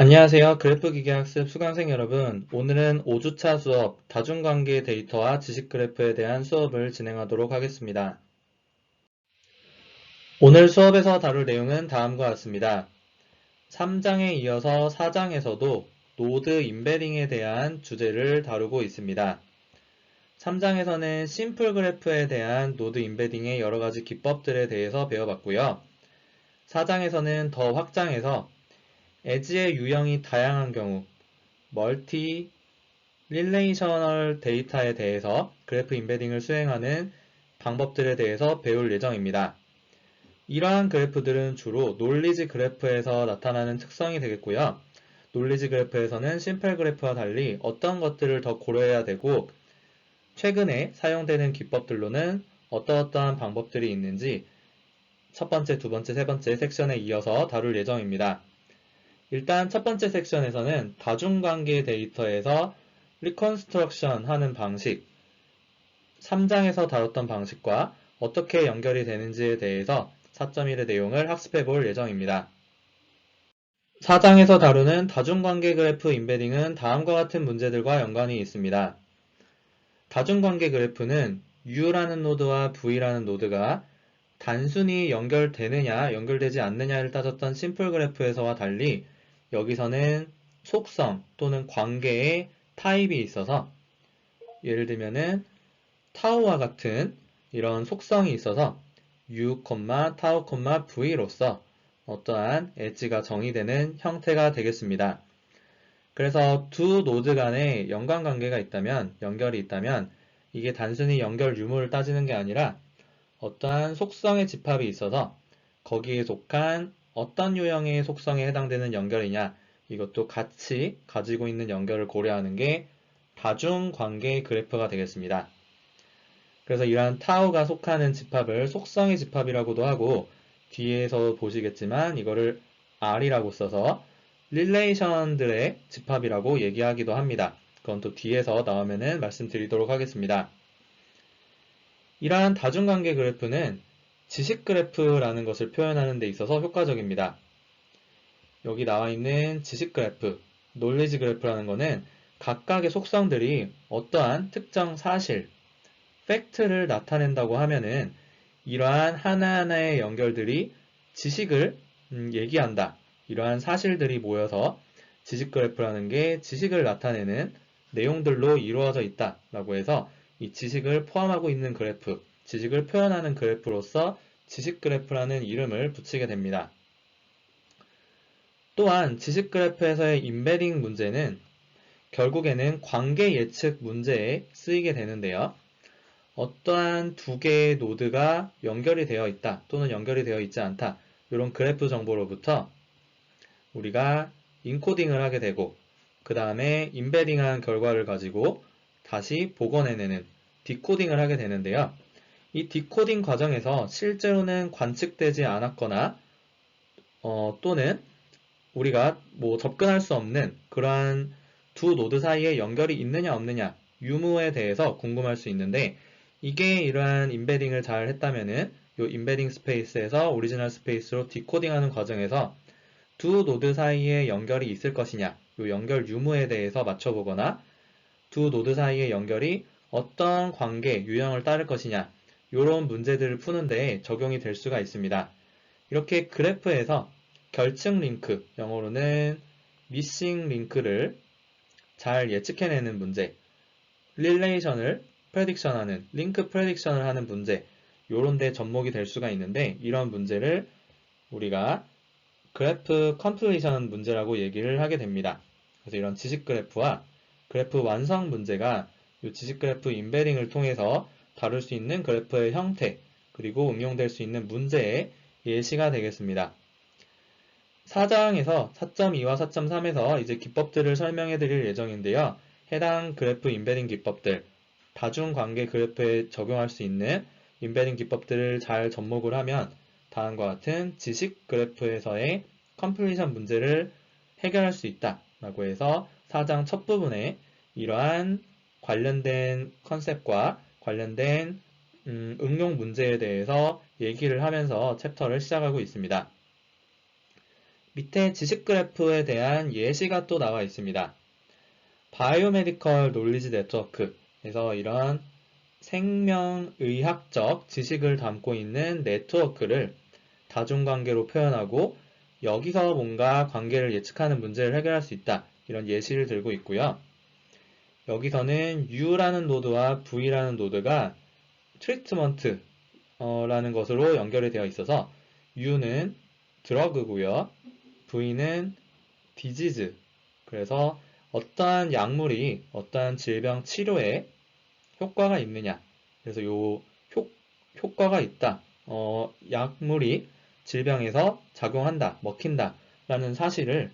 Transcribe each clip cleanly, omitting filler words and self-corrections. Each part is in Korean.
안녕하세요. 그래프기계학습 수강생 여러분. 오늘은 5주차 수업 다중관계 데이터와 지식 그래프에 대한 수업을 진행하도록 하겠습니다. 오늘 수업에서 다룰 내용은 다음과 같습니다. 3장에 이어서 4장에서도 노드 임베딩에 대한 주제를 다루고 있습니다. 3장에서는 심플 그래프에 대한 노드 임베딩의 여러가지 기법들에 대해서 배워봤고요. 4장에서는 더 확장해서 엣지의 유형이 다양한 경우 멀티 릴레이셔널 데이터에 대해서 그래프 임베딩을 수행하는 방법들에 대해서 배울 예정입니다. 이러한 그래프들은 주로 논리지 그래프에서 나타나는 특성이 되겠고요. 논리지 그래프에서는 심플 그래프와 달리 어떤 것들을 더 고려해야 되고 최근에 사용되는 기법들로는 어떠어떠한 방법들이 있는지 첫 번째, 두 번째, 세 번째 섹션에 이어서 다룰 예정입니다. 일단 첫 번째 섹션에서는 다중관계 데이터에서 리컨스트럭션 하는 방식, 3장에서 다뤘던 방식과 어떻게 연결이 되는지에 대해서 4.1의 내용을 학습해 볼 예정입니다. 4장에서 다루는 다중관계 그래프 임베딩은 다음과 같은 문제들과 연관이 있습니다. 다중관계 그래프는 U라는 노드와 V라는 노드가 단순히 연결되느냐, 연결되지 않느냐를 따졌던 심플 그래프에서와 달리 여기서는 속성 또는 관계의 타입이 있어서 예를 들면은 타우와 같은 이런 속성이 있어서 U, 타우, V로서 어떠한 엣지가 정의되는 형태가 되겠습니다. 그래서 두 노드 간에 연관관계가 있다면, 연결이 있다면 이게 단순히 연결 유무를 따지는 게 아니라 어떠한 속성의 집합이 있어서 거기에 속한 어떤 유형의 속성에 해당되는 연결이냐 이것도 같이 가지고 있는 연결을 고려하는 게 다중관계 그래프가 되겠습니다. 그래서 이러한 타우가 속하는 집합을 속성의 집합이라고도 하고 뒤에서 보시겠지만 이거를 R이라고 써서 릴레이션들의 집합이라고 얘기하기도 합니다. 그건 또 뒤에서 나오면은 말씀드리도록 하겠습니다. 이러한 다중관계 그래프는 지식 그래프라는 것을 표현하는 데 있어서 효과적입니다. 여기 나와 있는 지식 그래프, 놀리지 그래프라는 것은 각각의 속성들이 어떠한 특정 사실, 팩트를 나타낸다고 하면은 이러한 하나하나의 연결들이 지식을 얘기한다. 이러한 사실들이 모여서 지식 그래프라는 게 지식을 나타내는 내용들로 이루어져 있다라고 해서 이 지식을 포함하고 있는 그래프, 지식을 표현하는 그래프로서 지식 그래프라는 이름을 붙이게 됩니다. 또한 지식 그래프에서의 임베딩 문제는 결국에는 관계 예측 문제에 쓰이게 되는데요. 어떠한 두 개의 노드가 연결이 되어 있다 또는 연결이 되어 있지 않다 이런 그래프 정보로부터 우리가 인코딩을 하게 되고 그 다음에 임베딩한 결과를 가지고 다시 복원해내는 디코딩을 하게 되는데요. 이 디코딩 과정에서 실제로는 관측되지 않았거나 또는 우리가 접근할 수 없는 그러한 두 노드 사이에 연결이 있느냐 없느냐 유무에 대해서 궁금할 수 있는데 이게 이러한 임베딩을 잘 했다면은 이 임베딩 스페이스에서 오리지널 스페이스로 디코딩하는 과정에서 두 노드 사이에 연결이 있을 것이냐 이 연결 유무에 대해서 맞춰보거나 두 노드 사이의 연결이 어떤 관계, 유형을 따를 것이냐 이런 문제들을 푸는데 적용이 될 수가 있습니다. 이렇게 그래프에서 결층 링크, 영어로는 미싱 링크를 잘 예측해내는 문제, 릴레이션을 프레딕션하는, 링크 프레딕션을 하는 문제, 요런 데 접목이 될 수가 있는데 이런 문제를 우리가 그래프 컴플리션 문제라고 얘기를 하게 됩니다. 그래서 이런 지식 그래프와 그래프 완성 문제가 이 지식 그래프 임베딩을 통해서 다룰 수 있는 그래프의 형태, 그리고 응용될 수 있는 문제의 예시가 되겠습니다. 4장에서 4.2와 4.3에서 이제 기법들을 설명해 드릴 예정인데요. 해당 그래프 임베딩 기법들, 다중관계 그래프에 적용할 수 있는 임베딩 기법들을 잘 접목을 하면 다음과 같은 지식 그래프에서의 컴플리션 문제를 해결할 수 있다라고 해서 4장 첫 부분에 이러한 관련된 컨셉과 관련된 응용 문제에 대해서 얘기를 하면서 챕터를 시작하고 있습니다. 밑에 지식 그래프에 대한 예시가 또 나와 있습니다. 바이오메디컬 놀리지 네트워크에서 이런 생명의학적 지식을 담고 있는 네트워크를 다중관계로 표현하고 여기서 뭔가 관계를 예측하는 문제를 해결할 수 있다. 이런 예시를 들고 있고요. 여기서는 U라는 노드와 V라는 노드가 트리트먼트라는 것으로 연결이 되어 있어서 U는 드러그고요. V는 디지즈. 그래서 어떠한 약물이 어떠한 질병 치료에 효과가 있느냐. 그래서 효과가 있다. 약물이 질병에서 작용한다, 먹힌다 라는 사실을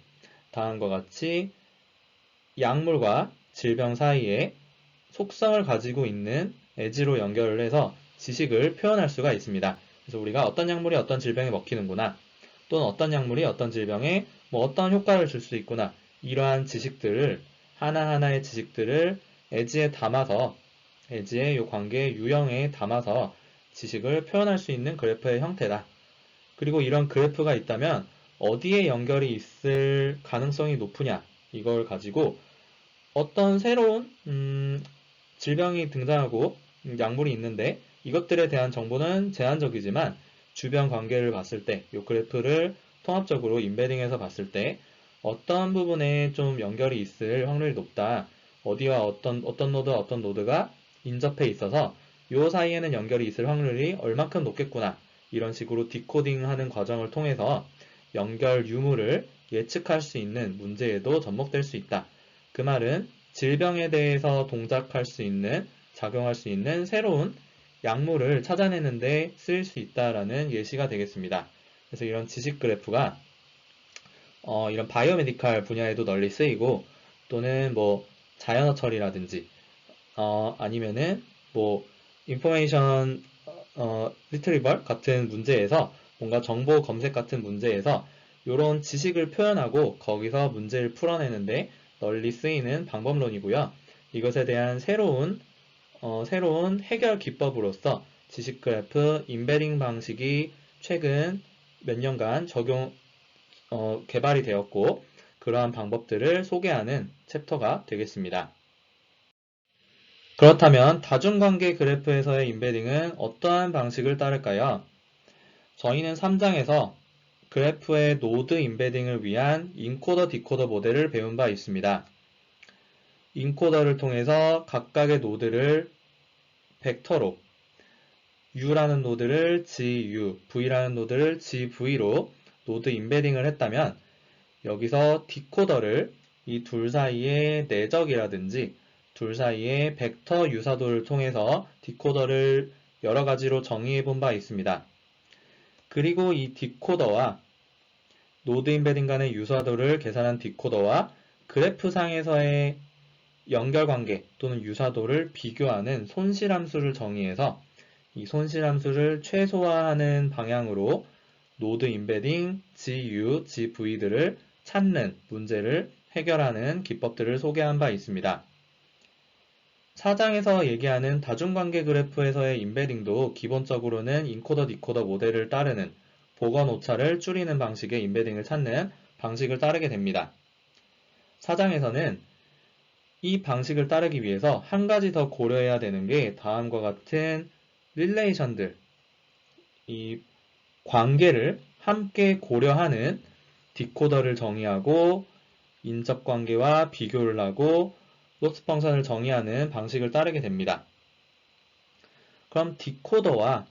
다음과 같이 약물과 질병 사이에 속성을 가지고 있는 에지로 연결을 해서 지식을 표현할 수가 있습니다. 그래서 우리가 어떤 약물이 어떤 질병에 먹히는구나, 또는 어떤 약물이 어떤 질병에 어떤 효과를 줄 수 있구나, 이러한 지식들을 하나하나의 지식들을 에지에 담아서 에지의 이 관계 유형에 담아서 지식을 표현할 수 있는 그래프의 형태다. 그리고 이런 그래프가 있다면 어디에 연결이 있을 가능성이 높으냐, 이걸 가지고 어떤 새로운 질병이 등장하고 약물이 있는데 이것들에 대한 정보는 제한적이지만 주변 관계를 봤을 때 이 그래프를 통합적으로 인베딩해서 봤을 때 어떤 부분에 좀 연결이 있을 확률이 높다. 어디와 어떤 노드와 어떤 노드가 인접해 있어서 이 사이에는 연결이 있을 확률이 얼마큼 높겠구나. 이런 식으로 디코딩하는 과정을 통해서 연결 유무를 예측할 수 있는 문제에도 접목될 수 있다. 그 말은 질병에 대해서 동작할 수 있는, 작용할 수 있는 새로운 약물을 찾아내는데 쓰일 수 있다라는 예시가 되겠습니다. 그래서 이런 지식 그래프가 이런 바이오메디칼 분야에도 널리 쓰이고 또는 자연어 처리라든지 아니면은 인포메이션 리트리벌 같은 문제에서 뭔가 정보 검색 같은 문제에서 이런 지식을 표현하고 거기서 문제를 풀어내는데 널리 쓰이는 방법론이고요. 이것에 대한 새로운 해결 기법으로서 지식 그래프 인베딩 방식이 최근 몇 년간 개발이 되었고 그러한 방법들을 소개하는 챕터가 되겠습니다. 그렇다면 다중관계 그래프에서의 인베딩은 어떠한 방식을 따를까요? 저희는 3장에서 그래프의 노드 인베딩을 위한 인코더 디코더 모델을 배운 바 있습니다. 인코더를 통해서 각각의 노드를 벡터로 U라는 노드를 GU, V라는 노드를 GV로 노드 인베딩을 했다면 여기서 디코더를 이 둘 사이의 내적이라든지 둘 사이의 벡터 유사도를 통해서 디코더를 여러 가지로 정의해 본 바 있습니다. 그리고 이 디코더와 노드 인베딩 간의 유사도를 계산한 디코더와 그래프상에서의 연결관계 또는 유사도를 비교하는 손실함수를 정의해서 이 손실함수를 최소화하는 방향으로 노드 인베딩, GU, GV들을 찾는 문제를 해결하는 기법들을 소개한 바 있습니다. 4장에서 얘기하는 다중관계 그래프에서의 인베딩도 기본적으로는 인코더 디코더 모델을 따르는 복원 오차를 줄이는 방식의 인베딩을 찾는 방식을 따르게 됩니다. 4장에서는 이 방식을 따르기 위해서 한 가지 더 고려해야 되는 게 다음과 같은 릴레이션들, 이 관계를 함께 고려하는 디코더를 정의하고 인접관계와 비교를 하고 로스 펑션을 정의하는 방식을 따르게 됩니다. 그럼 디코더와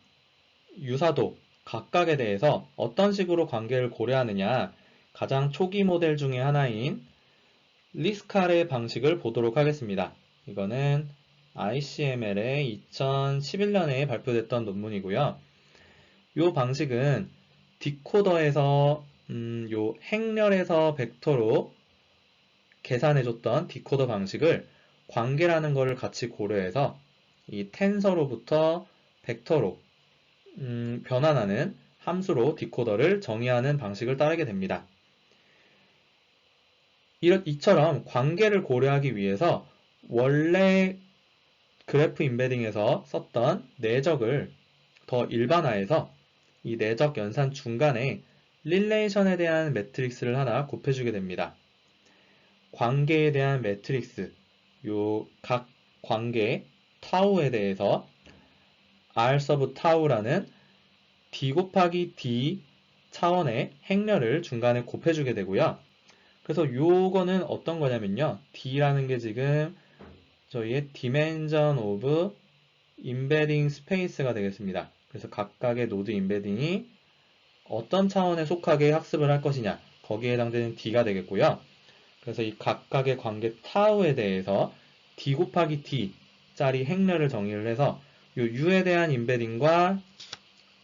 유사도 각각에 대해서 어떤 식으로 관계를 고려하느냐, 가장 초기 모델 중에 하나인 리스칼의 방식을 보도록 하겠습니다. 이거는 ICML의 2011년에 발표됐던 논문이고요. 이 방식은 디코더에서 요 행렬에서 벡터로 계산해줬던 디코더 방식을 관계라는 것을 같이 고려해서 이 텐서로부터 벡터로 변환하는 함수로 디코더를 정의하는 방식을 따르게 됩니다. 이처럼 관계를 고려하기 위해서 원래 그래프 인베딩에서 썼던 내적을 더 일반화해서 이 내적 연산 중간에 릴레이션에 대한 매트릭스를 하나 곱해주게 됩니다. 관계에 대한 매트릭스, 요 각 관계 타우에 대해서 R 서브 타우라는 D 곱하기 D 차원의 행렬을 중간에 곱해주게 되고요. 그래서 요거는 어떤 거냐면요. D라는 게 지금 저희의 dimension of embedding space가 되겠습니다. 그래서 각각의 노드 임베딩이 어떤 차원에 속하게 학습을 할 것이냐, 거기에 해당되는 D가 되겠고요. 그래서 이 각각의 관계 타우에 대해서 D 곱하기 D 짜리 행렬을 정의를 해서 요 U에 대한 임베딩과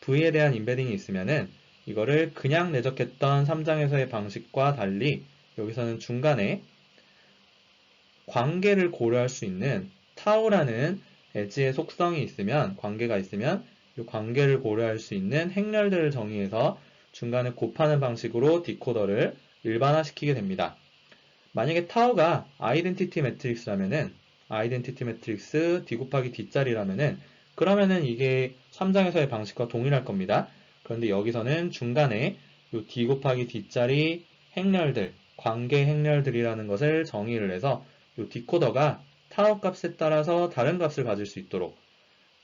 V에 대한 임베딩이 있으면은 이거를 그냥 내적했던 3장에서의 방식과 달리 여기서는 중간에 관계를 고려할 수 있는 타우라는 엣지의 속성이 있으면, 관계가 있으면 이 관계를 고려할 수 있는 행렬들을 정의해서 중간에 곱하는 방식으로 디코더를 일반화시키게 됩니다. 만약에 타우가 아이덴티티 매트릭스라면은 아이덴티티 매트릭스 D 곱하기 D짜리라면은 그러면은 이게 3장에서의 방식과 동일할 겁니다. 그런데 여기서는 중간에 이 D 곱하기 D짜리 행렬들, 관계 행렬들이라는 것을 정의를 해서 이 디코더가 타우 값에 따라서 다른 값을 가질 수 있도록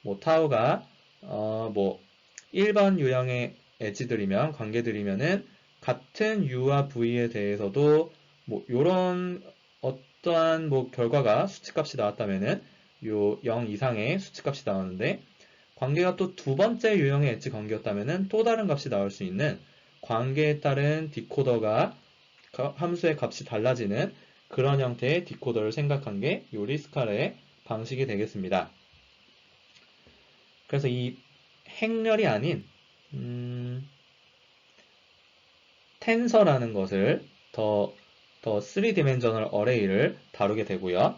뭐 타우가 1번 유형의 엣지들이면 관계들이면은 같은 U와 V에 대해서도 뭐 요런 어떠한 뭐 결과가 수치값이 나왔다면은 요 0 이상의 수치값이 나오는데 관계가 또 두 번째 유형의 엣지 관계였다면은 또 다른 값이 나올 수 있는 관계에 따른 디코더가 함수의 값이 달라지는 그런 형태의 디코더를 생각한 게 요 리스칼의 방식이 되겠습니다. 그래서 이 행렬이 아닌 텐서라는 것을 더 3디멘저널 어레이를 다루게 되고요.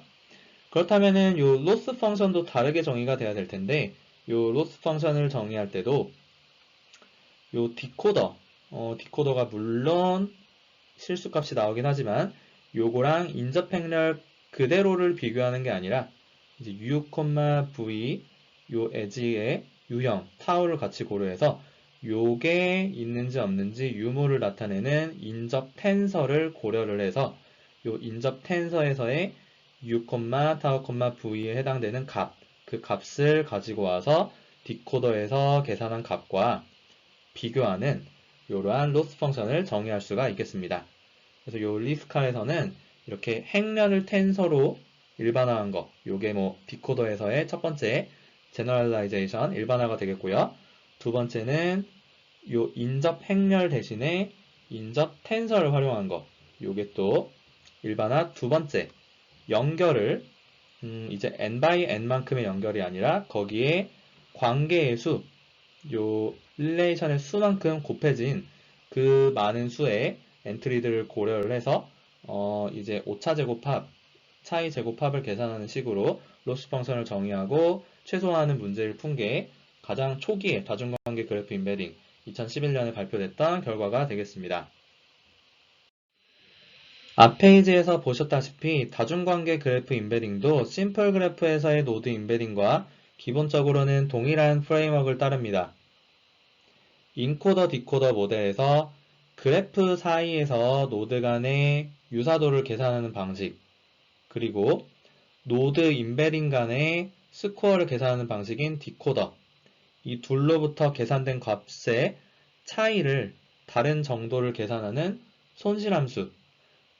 그렇다면은 요 로스 펑션도 다르게 정의가 돼야 될 텐데 요 로스 펑션을 정의할 때도 요 디코더가 물론 실수값이 나오긴 하지만 요거랑 인접행렬 그대로를 비교하는 게 아니라 이제 U, V 요 엣지의 유형 타우를 같이 고려해서 요게 있는지 없는지 유무를 나타내는 인접 텐서를 고려를 해서 요 인접 텐서에서의 U, 타우, V에 해당되는 값, 그 값을 가지고 와서 디코더에서 계산한 값과 비교하는 이러한 로스 펑션을 정의할 수가 있겠습니다. 그래서 요 리스칼에서는 이렇게 행렬을 텐서로 일반화한 거, 요게 뭐 디코더에서의 첫 번째 제너럴라이제이션 일반화가 되겠고요. 두 번째는 요 인접 행렬 대신에 인접 텐서를 활용한 거, 요게 또 일반화 두 번째 연결을 이제 n by n만큼의 연결이 아니라 거기에 관계의 수, 요 릴레이션의 수만큼 곱해진 그 많은 수의 엔트리들을 고려를 해서 이제 오차 제곱합, 차이 제곱합을 계산하는 식으로 로스 펑션을 정의하고 최소화하는 문제를 푼 게 가장 초기에 다중관계 그래프 인베딩 2011년에 발표됐던 결과가 되겠습니다. 앞 페이지에서 보셨다시피 다중관계 그래프 인베딩도 심플 그래프에서의 노드 인베딩과 기본적으로는 동일한 프레임워크를 따릅니다. 인코더 디코더 모델에서 그래프 사이에서 노드 간의 유사도를 계산하는 방식, 그리고 노드 인베딩 간의 스코어를 계산하는 방식인 디코더, 이 둘로부터 계산된 값의 차이를 다른 정도를 계산하는 손실함수,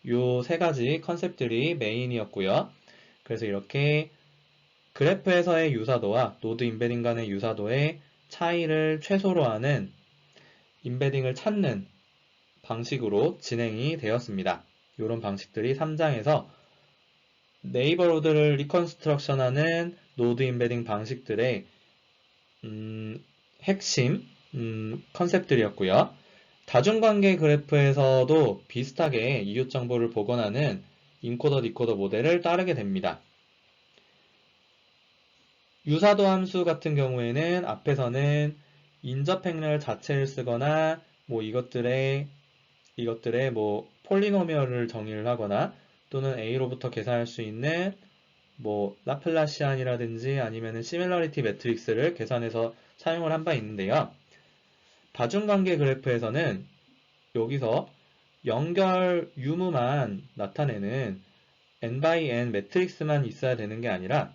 요 세 가지 컨셉들이 메인이었고요. 그래서 이렇게 그래프에서의 유사도와 노드 인베딩 간의 유사도의 차이를 최소로 하는 인베딩을 찾는 방식으로 진행이 되었습니다. 이런 방식들이 3장에서 네이버로드를 리컨스트럭션하는 노드 인베딩 방식들의 핵심 컨셉들이었고요. 다중관계 그래프에서도 비슷하게 이웃 정보를 복원하는 인코더 디코더 모델을 따르게 됩니다. 유사도 함수 같은 경우에는 앞에서는 인접 행렬 자체를 쓰거나 뭐 이것들의 뭐 폴리노미얼을 정의를 하거나 또는 A로부터 계산할 수 있는 뭐 라플라시안이라든지 아니면은 시밀러리티 매트릭스를 계산해서 사용을 한 바 있는데요. 다중관계 그래프에서는 여기서 연결 유무만 나타내는 n by n 매트릭스만 있어야 되는 게 아니라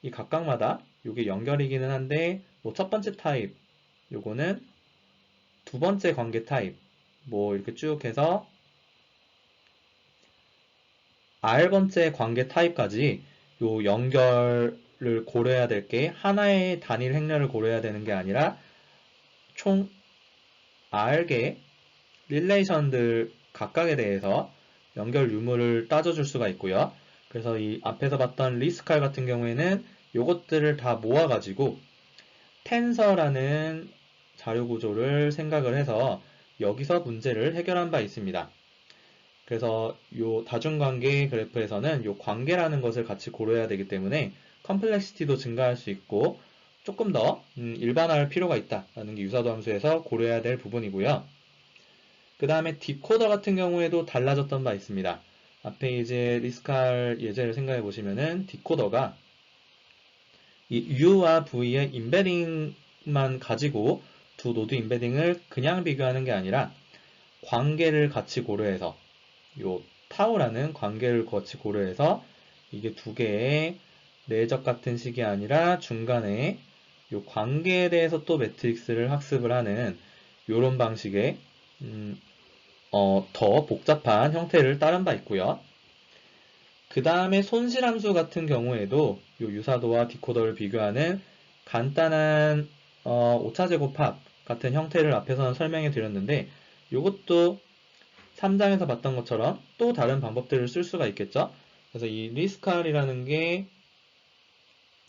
이 각각마다 이게 연결이기는 한데 뭐 첫 번째 타입, 요거는 두 번째 관계 타입, 뭐 이렇게 쭉 해서 R번째 관계 타입까지 요 연결을 고려해야 될 게 하나의 단일 행렬을 고려해야 되는 게 아니라 총 R개 릴레이션들 각각에 대해서 연결 유무를 따져줄 수가 있고요. 그래서 이 앞에서 봤던 리스칼 같은 경우에는 요것들을 다 모아가지고 텐서라는 자료 구조를 생각을 해서 여기서 문제를 해결한 바 있습니다. 그래서 요 다중관계 그래프에서는 요 관계라는 것을 같이 고려해야 되기 때문에 컴플렉시티도 증가할 수 있고 조금 더 일반화할 필요가 있다라는 게 유사도 함수에서 고려해야 될 부분이고요. 그 다음에 디코더 같은 경우에도 달라졌던 바 있습니다. 앞에 이제 리스칼 예제를 생각해 보시면은 디코더가 이 U와 V의 임베딩만 가지고 두 노드 임베딩을 그냥 비교하는 게 아니라 관계를 같이 고려해서 요 타우라는 관계를 같이 고려해서 이게 두 개의 내적 같은 식이 아니라 중간에 요 관계에 대해서 또 매트릭스를 학습을 하는 요런 방식의 더 복잡한 형태를 따른 바 있고요. 그 다음에 손실함수 같은 경우에도 요 유사도와 디코더를 비교하는 간단한 오차제곱합 같은 형태를 앞에서는 설명해 드렸는데 이것도 3장에서 봤던 것처럼 또 다른 방법들을 쓸 수가 있겠죠. 그래서 이 리스칼이라는 게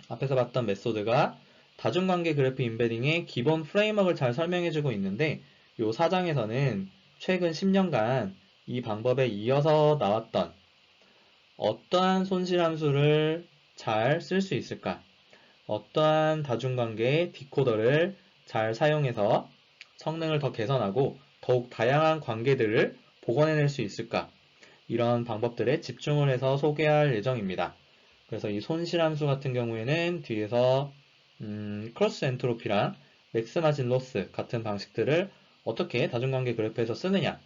앞에서 봤던 메소드가 다중관계 그래프 임베딩의 기본 프레임워크를 잘 설명해주고 있는데 이 4장에서는 최근 10년간 이 방법에 이어서 나왔던 어떠한 손실함수를 잘 쓸 수 있을까? 어떠한 다중관계 디코더를 잘 사용해서 성능을 더 개선하고 더욱 다양한 관계들을 복원해낼 수 있을까? 이런 방법들에 집중을 해서 소개할 예정입니다. 그래서 이 손실함수 같은 경우에는 뒤에서 크로스 엔트로피랑 맥스 마진 로스 같은 방식들을 어떻게 다중관계 그래프에서 쓰느냐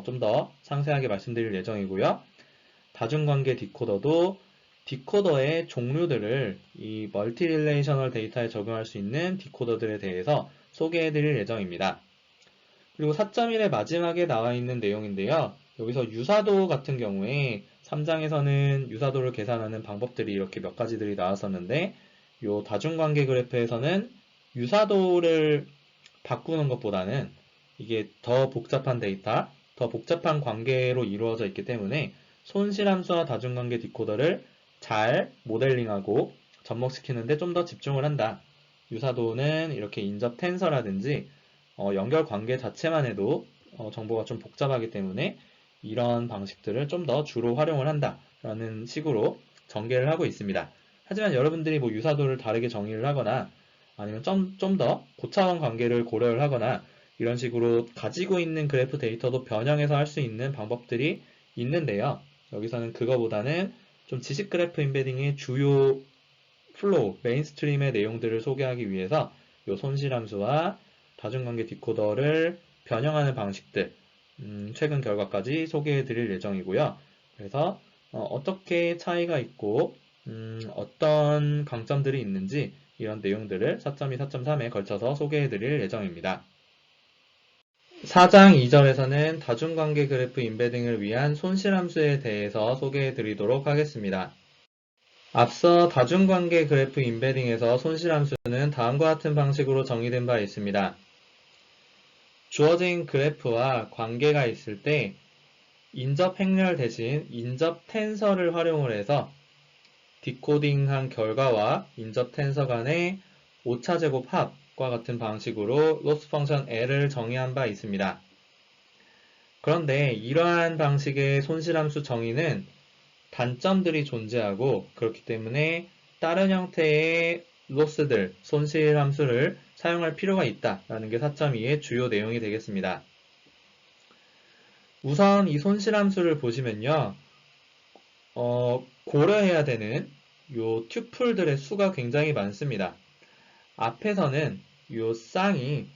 좀 더 상세하게 말씀드릴 예정이고요. 다중관계 디코더도 디코더의 종류들을 이 멀티 릴레이셔널 데이터에 적용할 수 있는 디코더들에 대해서 소개해 드릴 예정입니다. 그리고 4.1의 마지막에 나와 있는 내용인데요. 여기서 유사도 같은 경우에 3장에서는 유사도를 계산하는 방법들이 이렇게 몇 가지들이 나왔었는데 이 다중관계 그래프에서는 유사도를 바꾸는 것보다는 이게 더 복잡한 데이터, 더 복잡한 관계로 이루어져 있기 때문에 손실함수와 다중관계 디코더를 잘 모델링하고 접목시키는데 좀 더 집중을 한다. 유사도는 이렇게 인접 텐서라든지 연결 관계 자체만 해도 정보가 좀 복잡하기 때문에 이런 방식들을 좀 더 주로 활용을 한다라는 식으로 전개를 하고 있습니다. 하지만 여러분들이 뭐 유사도를 다르게 정의를 하거나 아니면 좀 더 고차원 관계를 고려를 하거나 이런 식으로 가지고 있는 그래프 데이터도 변형해서 할 수 있는 방법들이 있는데요. 여기서는 그거보다는 좀 지식 그래프 임베딩의 주요 플로우, 메인스트림의 내용들을 소개하기 위해서 이 손실함수와 다중관계 디코더를 변형하는 방식들, 최근 결과까지 소개해 드릴 예정이고요. 그래서 어떻게 차이가 있고 어떤 강점들이 있는지 이런 내용들을 4.2, 4.3에 걸쳐서 소개해 드릴 예정입니다. 4장 2절에서는 다중관계 그래프 임베딩을 위한 손실함수에 대해서 소개해 드리도록 하겠습니다. 앞서 다중관계 그래프 임베딩에서 손실함수는 다음과 같은 방식으로 정의된 바 있습니다. 주어진 그래프와 관계가 있을 때 인접 행렬 대신 인접 텐서를 활용을 해서 디코딩한 결과와 인접 텐서 간의 오차제곱 합과 같은 방식으로 로스 펑션 L을 정의한 바 있습니다. 그런데 이러한 방식의 손실함수 정의는 단점들이 존재하고 그렇기 때문에 다른 형태의 로스들, 손실함수를 사용할 필요가 있다라는 게 4.2의 주요 내용이 되겠습니다. 우선 이 손실함수를 보시면요. 고려해야 되는 요 튜플들의 수가 굉장히 많습니다. 앞에서는 요 쌍이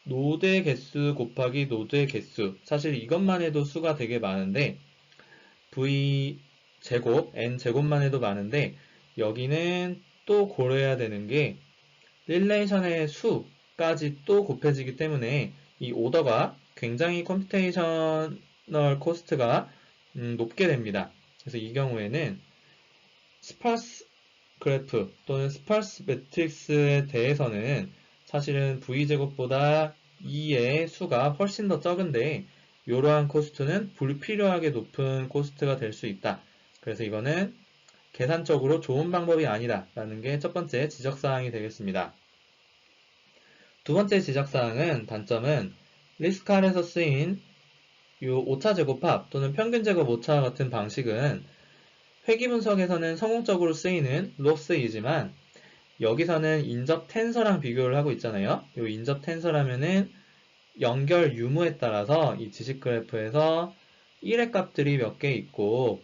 노드의 개수 곱하기 노드의 개수. 사실 이것만 해도 수가 되게 많은데, v 제곱, n 제곱만 해도 많은데, 여기는 또 고려해야 되는 게, 릴레이션의 수까지 또 곱해지기 때문에, 이 오더가 굉장히 컴퓨테이셔널 코스트가 높게 됩니다. 그래서 이 경우에는 스파스 그래프 또는 스파스 매트릭스에 대해서는 사실은 v제곱보다 2의 수가 훨씬 더 적은데 이러한 코스트는 불필요하게 높은 코스트가 될 수 있다. 그래서 이거는 계산적으로 좋은 방법이 아니다 라는 게 첫 번째 지적사항이 되겠습니다. 두 번째 지적사항은 단점은 리스칼에서 쓰인 이 오차 제곱합 또는 평균 제곱 오차 같은 방식은 회귀 분석에서는 성공적으로 쓰이는 로스이지만 여기서는 인접 텐서랑 비교를 하고 있잖아요. 이 인접 텐서라면은 연결 유무에 따라서 이 지식 그래프에서 1의 값들이 몇 개 있고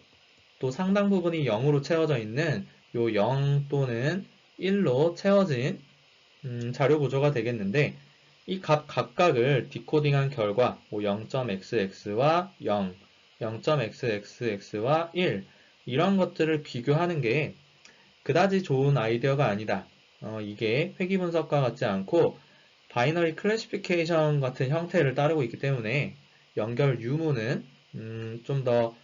또 상당 부분이 0으로 채워져 있는 요 0 또는 1로 채워진 자료 구조가 되겠는데 이 값 각각을 디코딩한 결과 0.xx와 0, 0.xxx와 1 이런 것들을 비교하는 게 그다지 좋은 아이디어가 아니다. 이게 회귀 분석과 같지 않고 바이너리 클래시피케이션 같은 형태를 따르고 있기 때문에 연결 유무는 좀 더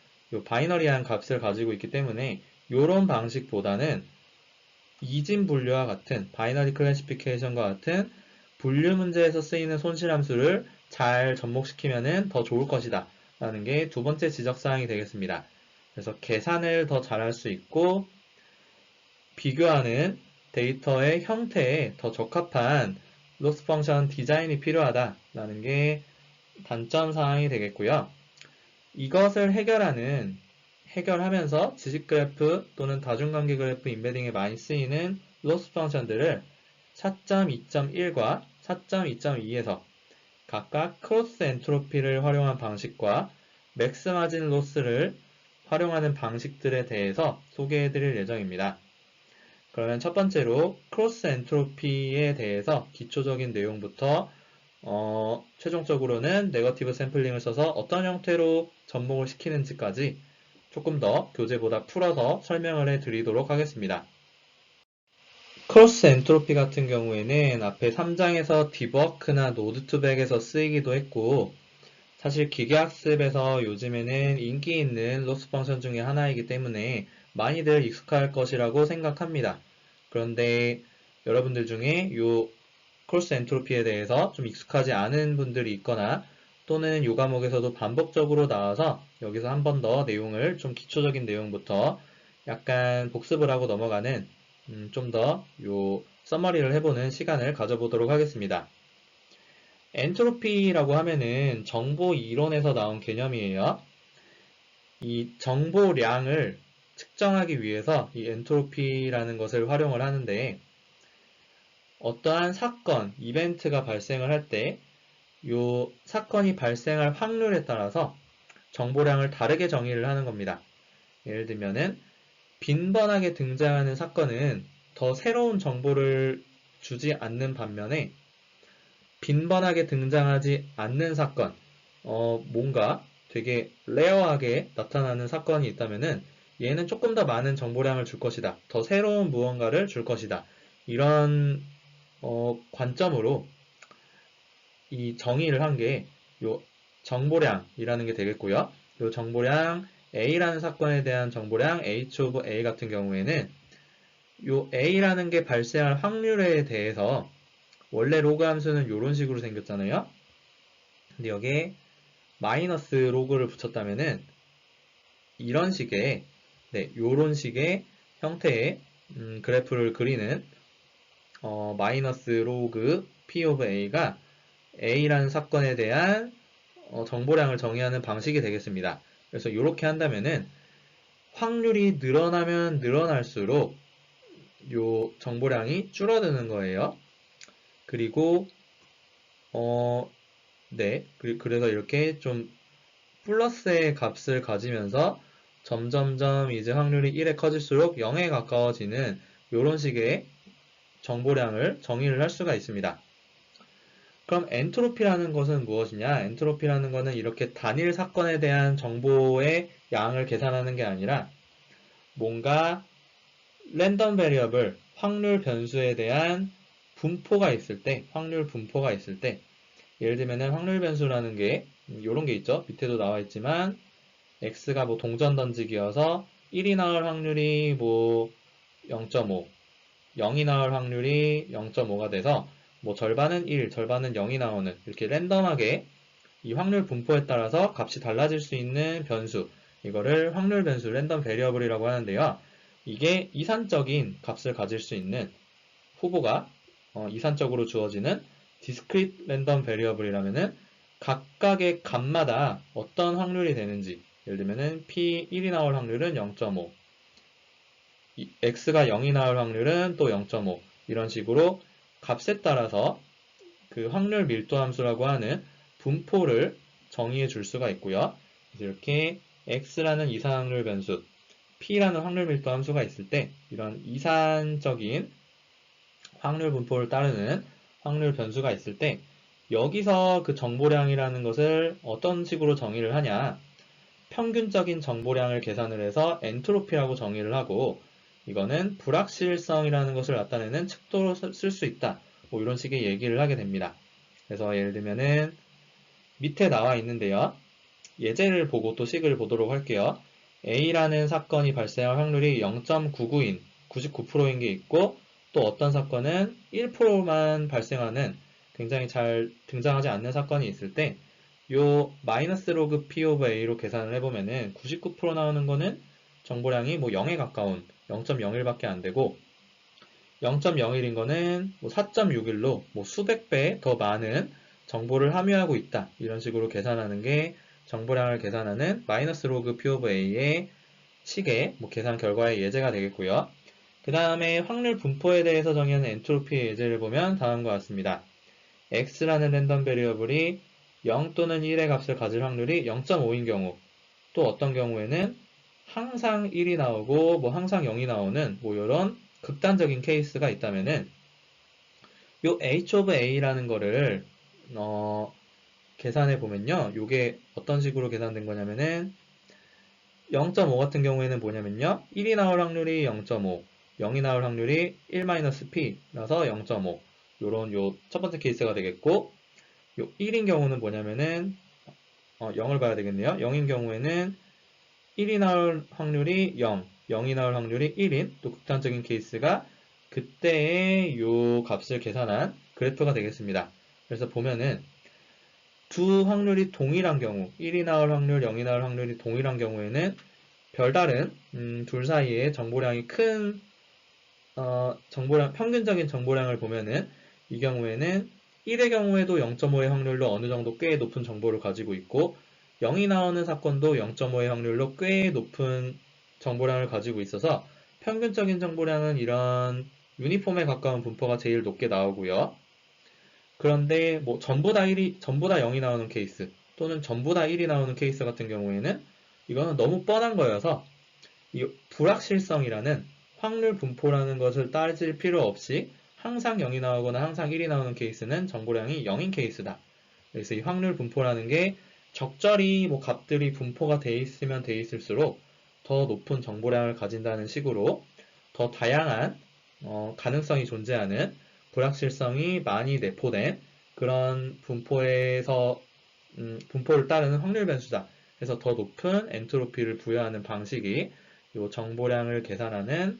바이너리한 값을 가지고 있기 때문에 이런 방식보다는 이진 분류와 같은 바이너리 클래시피케이션과 같은 분류 문제에서 쓰이는 손실함수를 잘 접목시키면 더 좋을 것이다 라는 게 두 번째 지적사항이 되겠습니다. 그래서 계산을 더 잘할 수 있고 비교하는 데이터의 형태에 더 적합한 로스 펑션 디자인이 필요하다라는 게 단점 사항이 되겠고요. 이것을 해결하면서 지식 그래프 또는 다중관계 그래프 인베딩에 많이 쓰이는 로스 펑션들을 4.2.1과 4.2.2에서 각각 크로스 엔트로피를 활용한 방식과 맥스 마진 로스를 활용하는 방식들에 대해서 소개해 드릴 예정입니다. 그러면 첫 번째로 크로스 엔트로피에 대해서 기초적인 내용부터 최종적으로는 네거티브 샘플링을 써서 어떤 형태로 접목을 시키는지까지 조금 더 교재보다 풀어서 설명을 해드리도록 하겠습니다. 크로스 엔트로피 같은 경우에는 앞에 3장에서 디버크나 노드2백에서 쓰이기도 했고 사실 기계학습에서 요즘에는 인기 있는 로스 펑션 중에 하나이기 때문에 많이들 익숙할 것이라고 생각합니다. 그런데 여러분들 중에 이 크로스 엔트로피에 대해서 좀 익숙하지 않은 분들이 있거나 또는 이 과목에서도 반복적으로 나와서 여기서 한 번 더 내용을 좀 기초적인 내용부터 약간 복습을 하고 넘어가는 좀 더 요 서머리를 해보는 시간을 가져보도록 하겠습니다. 엔트로피라고 하면은 정보 이론에서 나온 개념이에요. 이 정보량을 측정하기 위해서 이 엔트로피라는 것을 활용을 하는데 어떠한 사건, 이벤트가 발생을 할 때 이 사건이 발생할 확률에 따라서 정보량을 다르게 정의를 하는 겁니다. 예를 들면은 빈번하게 등장하는 사건은 더 새로운 정보를 주지 않는 반면에 빈번하게 등장하지 않는 사건, 뭔가 되게 레어하게 나타나는 사건이 있다면은 얘는 조금 더 많은 정보량을 줄 것이다. 더 새로운 무언가를 줄 것이다. 이런 관점으로 이 정의를 한 게 요 정보량이라는 게 되겠고요. 요 정보량 A라는 사건에 대한 정보량 H of A 같은 경우에는 요 A라는 게 발생할 확률에 대해서 원래 로그 함수는 이런 식으로 생겼잖아요. 근데 여기에 마이너스 로그를 붙였다면은 이런 식의 요런 식의 형태의 그래프를 그리는 마이너스 로그 P of A가 A라는 사건에 대한 정보량을 정의하는 방식이 되겠습니다. 그래서 이렇게 한다면은 확률이 늘어나면 늘어날수록 요 정보량이 줄어드는 거예요. 그리고 그래서 이렇게 좀 플러스의 값을 가지면서 점점점 이제 확률이 1에 커질수록 0에 가까워지는 이런 식의 정보량을 정의를 할 수가 있습니다. 그럼 엔트로피라는 것은 무엇이냐? 엔트로피라는 것은 이렇게 단일 사건에 대한 정보의 양을 계산하는 게 아니라 뭔가 랜덤 베리어블, 확률 변수에 대한 분포가 있을 때, 확률 분포가 있을 때, 예를 들면은 확률 변수라는 게 이런 게 있죠. 밑에도 나와 있지만 x가 뭐 동전 던지기여서 1이 나올 확률이 뭐 0.5, 0이 나올 확률이 0.5가 돼서 뭐 절반은 1, 절반은 0이 나오는 이렇게 랜덤하게 이 확률 분포에 따라서 값이 달라질 수 있는 변수, 이거를 확률 변수, 랜덤 베리어블이라고 하는데요. 이게 이산적인 값을 가질 수 있는 후보가 이산적으로 주어지는 discrete random variable이라면은 각각의 값마다 어떤 확률이 되는지, 예를 들면은 P1이 나올 확률은 0.5, X가 0이 나올 확률은 또 0.5, 이런 식으로 값에 따라서 그 확률 밀도 함수라고 하는 분포를 정의해 줄 수가 있고요. 그래서 이렇게 X라는 이산 확률 변수, P라는 확률 밀도 함수가 있을 때 이런 이산적인 확률 분포를 따르는 확률 변수가 있을 때 여기서 그 정보량이라는 것을 어떤 식으로 정의를 하냐? 평균적인 정보량을 계산을 해서 엔트로피라고 정의를 하고 이거는 불확실성이라는 것을 나타내는 척도로 쓸 수 있다. 뭐 이런 식의 얘기를 하게 됩니다. 그래서 예를 들면은 밑에 나와 있는데요. 예제를 보고 또 식을 보도록 할게요. A라는 사건이 발생할 확률이 0.99인 99%인 게 있고 또 어떤 사건은 1%만 발생하는 굉장히 잘 등장하지 않는 사건이 있을 때 요 마이너스 로그 P 오브 A로 계산을 해보면은 99% 나오는 거는 정보량이 뭐 0에 가까운 0.01밖에 안 되고 0.01인 거는 뭐 4.61로 뭐 수백 배 더 많은 정보를 함유하고 있다. 이런 식으로 계산하는 게 정보량을 계산하는 마이너스 로그 P 오브 A의 식의 뭐 계산 결과의 예제가 되겠고요. 그 다음에 확률 분포에 대해서 정의하는 엔트로피의 예제를 보면 다음과 같습니다. x라는 랜덤 베리어블이 0 또는 1의 값을 가질 확률이 0.5인 경우, 또 어떤 경우에는 항상 1이 나오고 뭐 항상 0이 나오는 뭐 이런 극단적인 케이스가 있다면은 요 h of a라는 거를 계산해 보면요. 요게 어떤 식으로 계산된 거냐면은 0.5 같은 경우에는 뭐냐면요. 1이 나올 확률이 0.5, 0이 나올 확률이 1-p라서 0.5. 요런 요 첫 번째 케이스가 되겠고 요 1인 경우는 뭐냐면은 0을 봐야 되겠네요. 0인 경우에는 1이 나올 확률이 0, 0이 나올 확률이 1인 또 극단적인 케이스가 그때의 요 값을 계산한 그래프가 되겠습니다. 그래서 보면은 두 확률이 동일한 경우, 1이 나올 확률, 0이 나올 확률이 동일한 경우에는 별다른 둘 사이에 정보량이 큰 평균적인 정보량을 보면은 이 경우에는 1의 경우에도 0.5의 확률로 어느 정도 꽤 높은 정보를 가지고 있고 0이 나오는 사건도 0.5의 확률로 꽤 높은 정보량을 가지고 있어서 평균적인 정보량은 이런 유니폼에 가까운 분포가 제일 높게 나오고요. 그런데 뭐 전부 다 0이 나오는 케이스 또는 전부 다 1이 나오는 케이스 같은 경우에는 이거는 너무 뻔한 거여서 이 불확실성이라는 확률 분포라는 것을 따질 필요 없이 항상 0이 나오거나 항상 1이 나오는 케이스는 정보량이 0인 케이스다. 그래서 이 확률 분포라는 게 적절히 뭐 값들이 분포가 돼 있으면 돼 있을수록 더 높은 정보량을 가진다는 식으로 더 다양한 가능성이 존재하는 불확실성이 많이 내포된 그런 분포에서 분포를 따르는 확률 변수다. 그래서 더 높은 엔트로피를 부여하는 방식이 이 정보량을 계산하는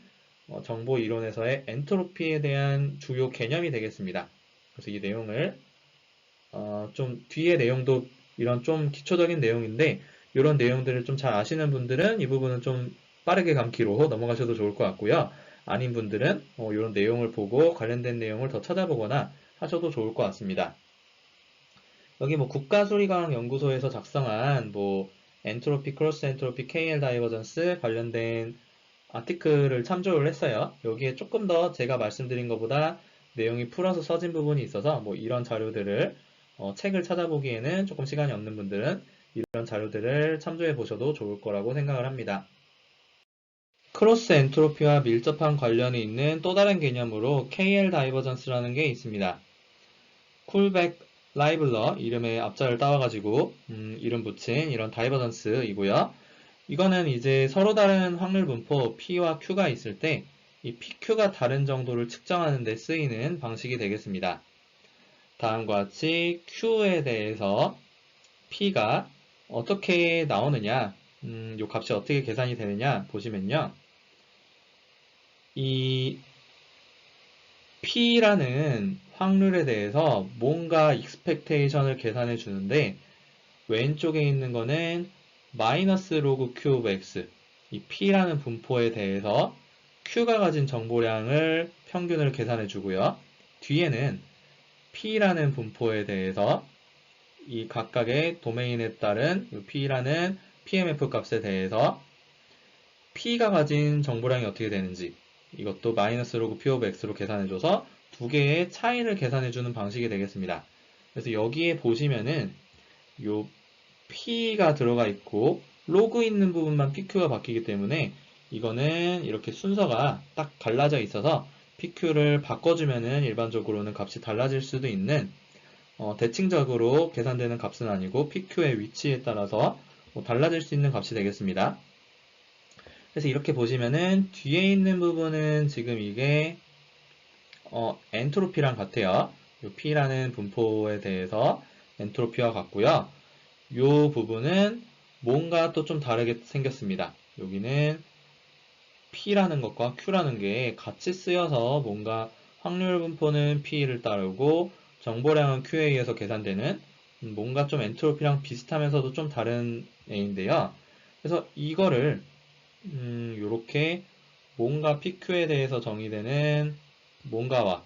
정보 이론에서의 엔트로피에 대한 주요 개념이 되겠습니다. 그래서 이 내용을 좀 뒤에 내용도 이런 좀 기초적인 내용인데 이런 내용들을 좀 잘 아시는 분들은 이 부분은 좀 빠르게 감기로 넘어가셔도 좋을 것 같고요. 아닌 분들은 이런 내용을 보고 관련된 내용을 더 찾아보거나 하셔도 좋을 것 같습니다. 여기 뭐 국가수리과학연구소에서 작성한 뭐 엔트로피 크로스 엔트로피 KL 다이버전스 관련된 아티클을 참조를 했어요. 여기에 조금 더 제가 말씀드린 것보다 내용이 풀어서 써진 부분이 있어서 뭐 이런 자료들을 책을 찾아보기에는 조금 시간이 없는 분들은 이런 자료들을 참조해 보셔도 좋을 거라고 생각을 합니다. 크로스 엔트로피와 밀접한 관련이 있는 또 다른 개념으로 KL 다이버전스라는 게 있습니다. 쿨백 라이블러 이름의 앞자를 따와가지고 이름 붙인 이런 다이버전스이고요. 이거는 이제 서로 다른 확률 분포 P와 Q가 있을 때 이 PQ가 다른 정도를 측정하는 데 쓰이는 방식이 되겠습니다. 다음과 같이 Q에 대해서 P가 어떻게 나오느냐, 이 값이 어떻게 계산이 되느냐 보시면요. 이 P라는 확률에 대해서 뭔가 익스펙테이션을 계산해 주는데 왼쪽에 있는 거는 마이너스 로그 Q 오브 X, 이 P라는 분포에 대해서 Q가 가진 정보량을 평균을 계산해 주고요. 뒤에는 P라는 분포에 대해서 이 각각의 도메인에 따른 P라는 PMF 값에 대해서 P가 가진 정보량이 어떻게 되는지 이것도 마이너스 로그 P 오브 X로 계산해줘서 두 개의 차이를 계산해주는 방식이 되겠습니다. 그래서 여기에 보시면은 요 P가 들어가 있고 로그 있는 부분만 PQ가 바뀌기 때문에 이거는 이렇게 순서가 딱 갈라져 있어서 PQ를 바꿔주면은 일반적으로는 값이 달라질 수도 있는 대칭적으로 계산되는 값은 아니고 PQ의 위치에 따라서 달라질 수 있는 값이 되겠습니다. 그래서 이렇게 보시면은 뒤에 있는 부분은 지금 이게 엔트로피랑 같아요. 이 P라는 분포에 대해서 엔트로피와 같고요. 이 부분은 뭔가 또 좀 다르게 생겼습니다. 여기는 P라는 것과 Q라는 게 같이 쓰여서 뭔가 확률 분포는 P를 따르고 정보량은 Q에 의해서 계산되는 뭔가 좀 엔트로피랑 비슷하면서도 좀 다른 애인데요. 그래서 이거를 요렇게 뭔가 PQ에 대해서 정의되는 뭔가와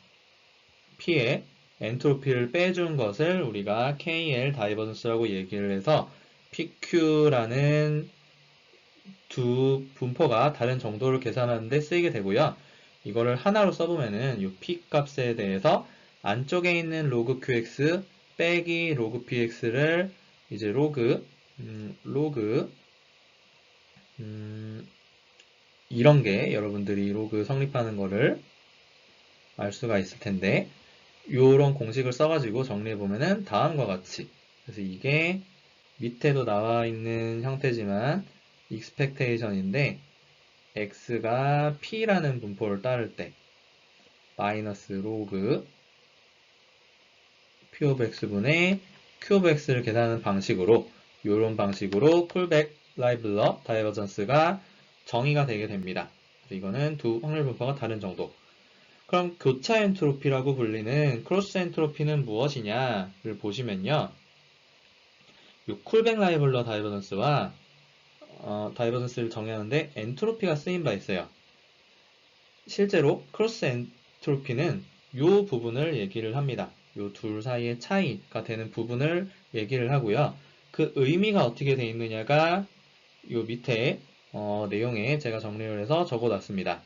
P의 엔트로피를 빼준 것을 우리가 KL 다이버전스라고 얘기를 해서 PQ라는 두 분포가 다른 정도를 계산하는 데 쓰이게 되고요. 이거를 하나로 써보면은 이 P 값에 대해서 안쪽에 있는 로그 QX 빼기 로그 PX를 이제 로그 이런 게 여러분들이 로그 성립하는 거를 알 수가 있을 텐데 이런 공식을 써가지고 정리해보면은 다음과 같이 그래서 이게 밑에도 나와 있는 형태지만 expectation인데 x가 p라는 분포를 따를 때 마이너스 로그 p of x분의 q of x를 계산하는 방식으로 이런 방식으로 콜백 라이블러 다이버전스가 정의가 되게 됩니다. 그래서 이거는 두 확률 분포가 다른 정도. 그럼 교차 엔트로피라고 불리는 크로스 엔트로피는 무엇이냐를 보시면요. 이 쿨백 라이블러 다이버전스와 다이버전스를 정의하는데 엔트로피가 쓰인 바 있어요. 실제로 크로스 엔트로피는 이 부분을 얘기를 합니다. 이 둘 사이의 차이가 되는 부분을 얘기를 하고요. 그 의미가 어떻게 되어 있느냐가 이 밑에 내용에 제가 정리를 해서 적어놨습니다.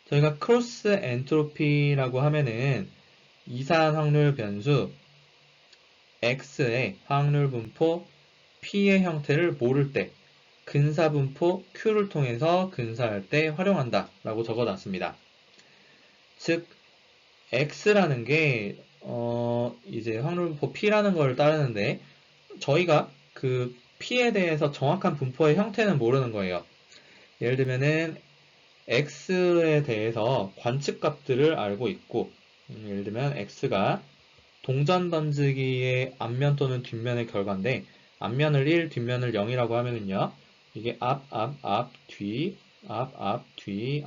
저희가 크로스 엔트로피라고 하면은 이산 확률 변수 X의 확률 분포 P의 형태를 모를 때 근사 분포 Q를 통해서 근사할 때 활용한다 라고 적어놨습니다. 즉 X라는 게 이제 확률 분포 P라는 걸 따르는데 저희가 그 P에 대해서 정확한 분포의 형태는 모르는 거예요. 예를 들면은 X에 대해서 관측값들을 알고 있고 예를 들면 X가 동전 던지기의 앞면 또는 뒷면의 결과인데 앞면을 1, 뒷면을 0이라고 하면은요. 이게 앞, 뒤, 뒤,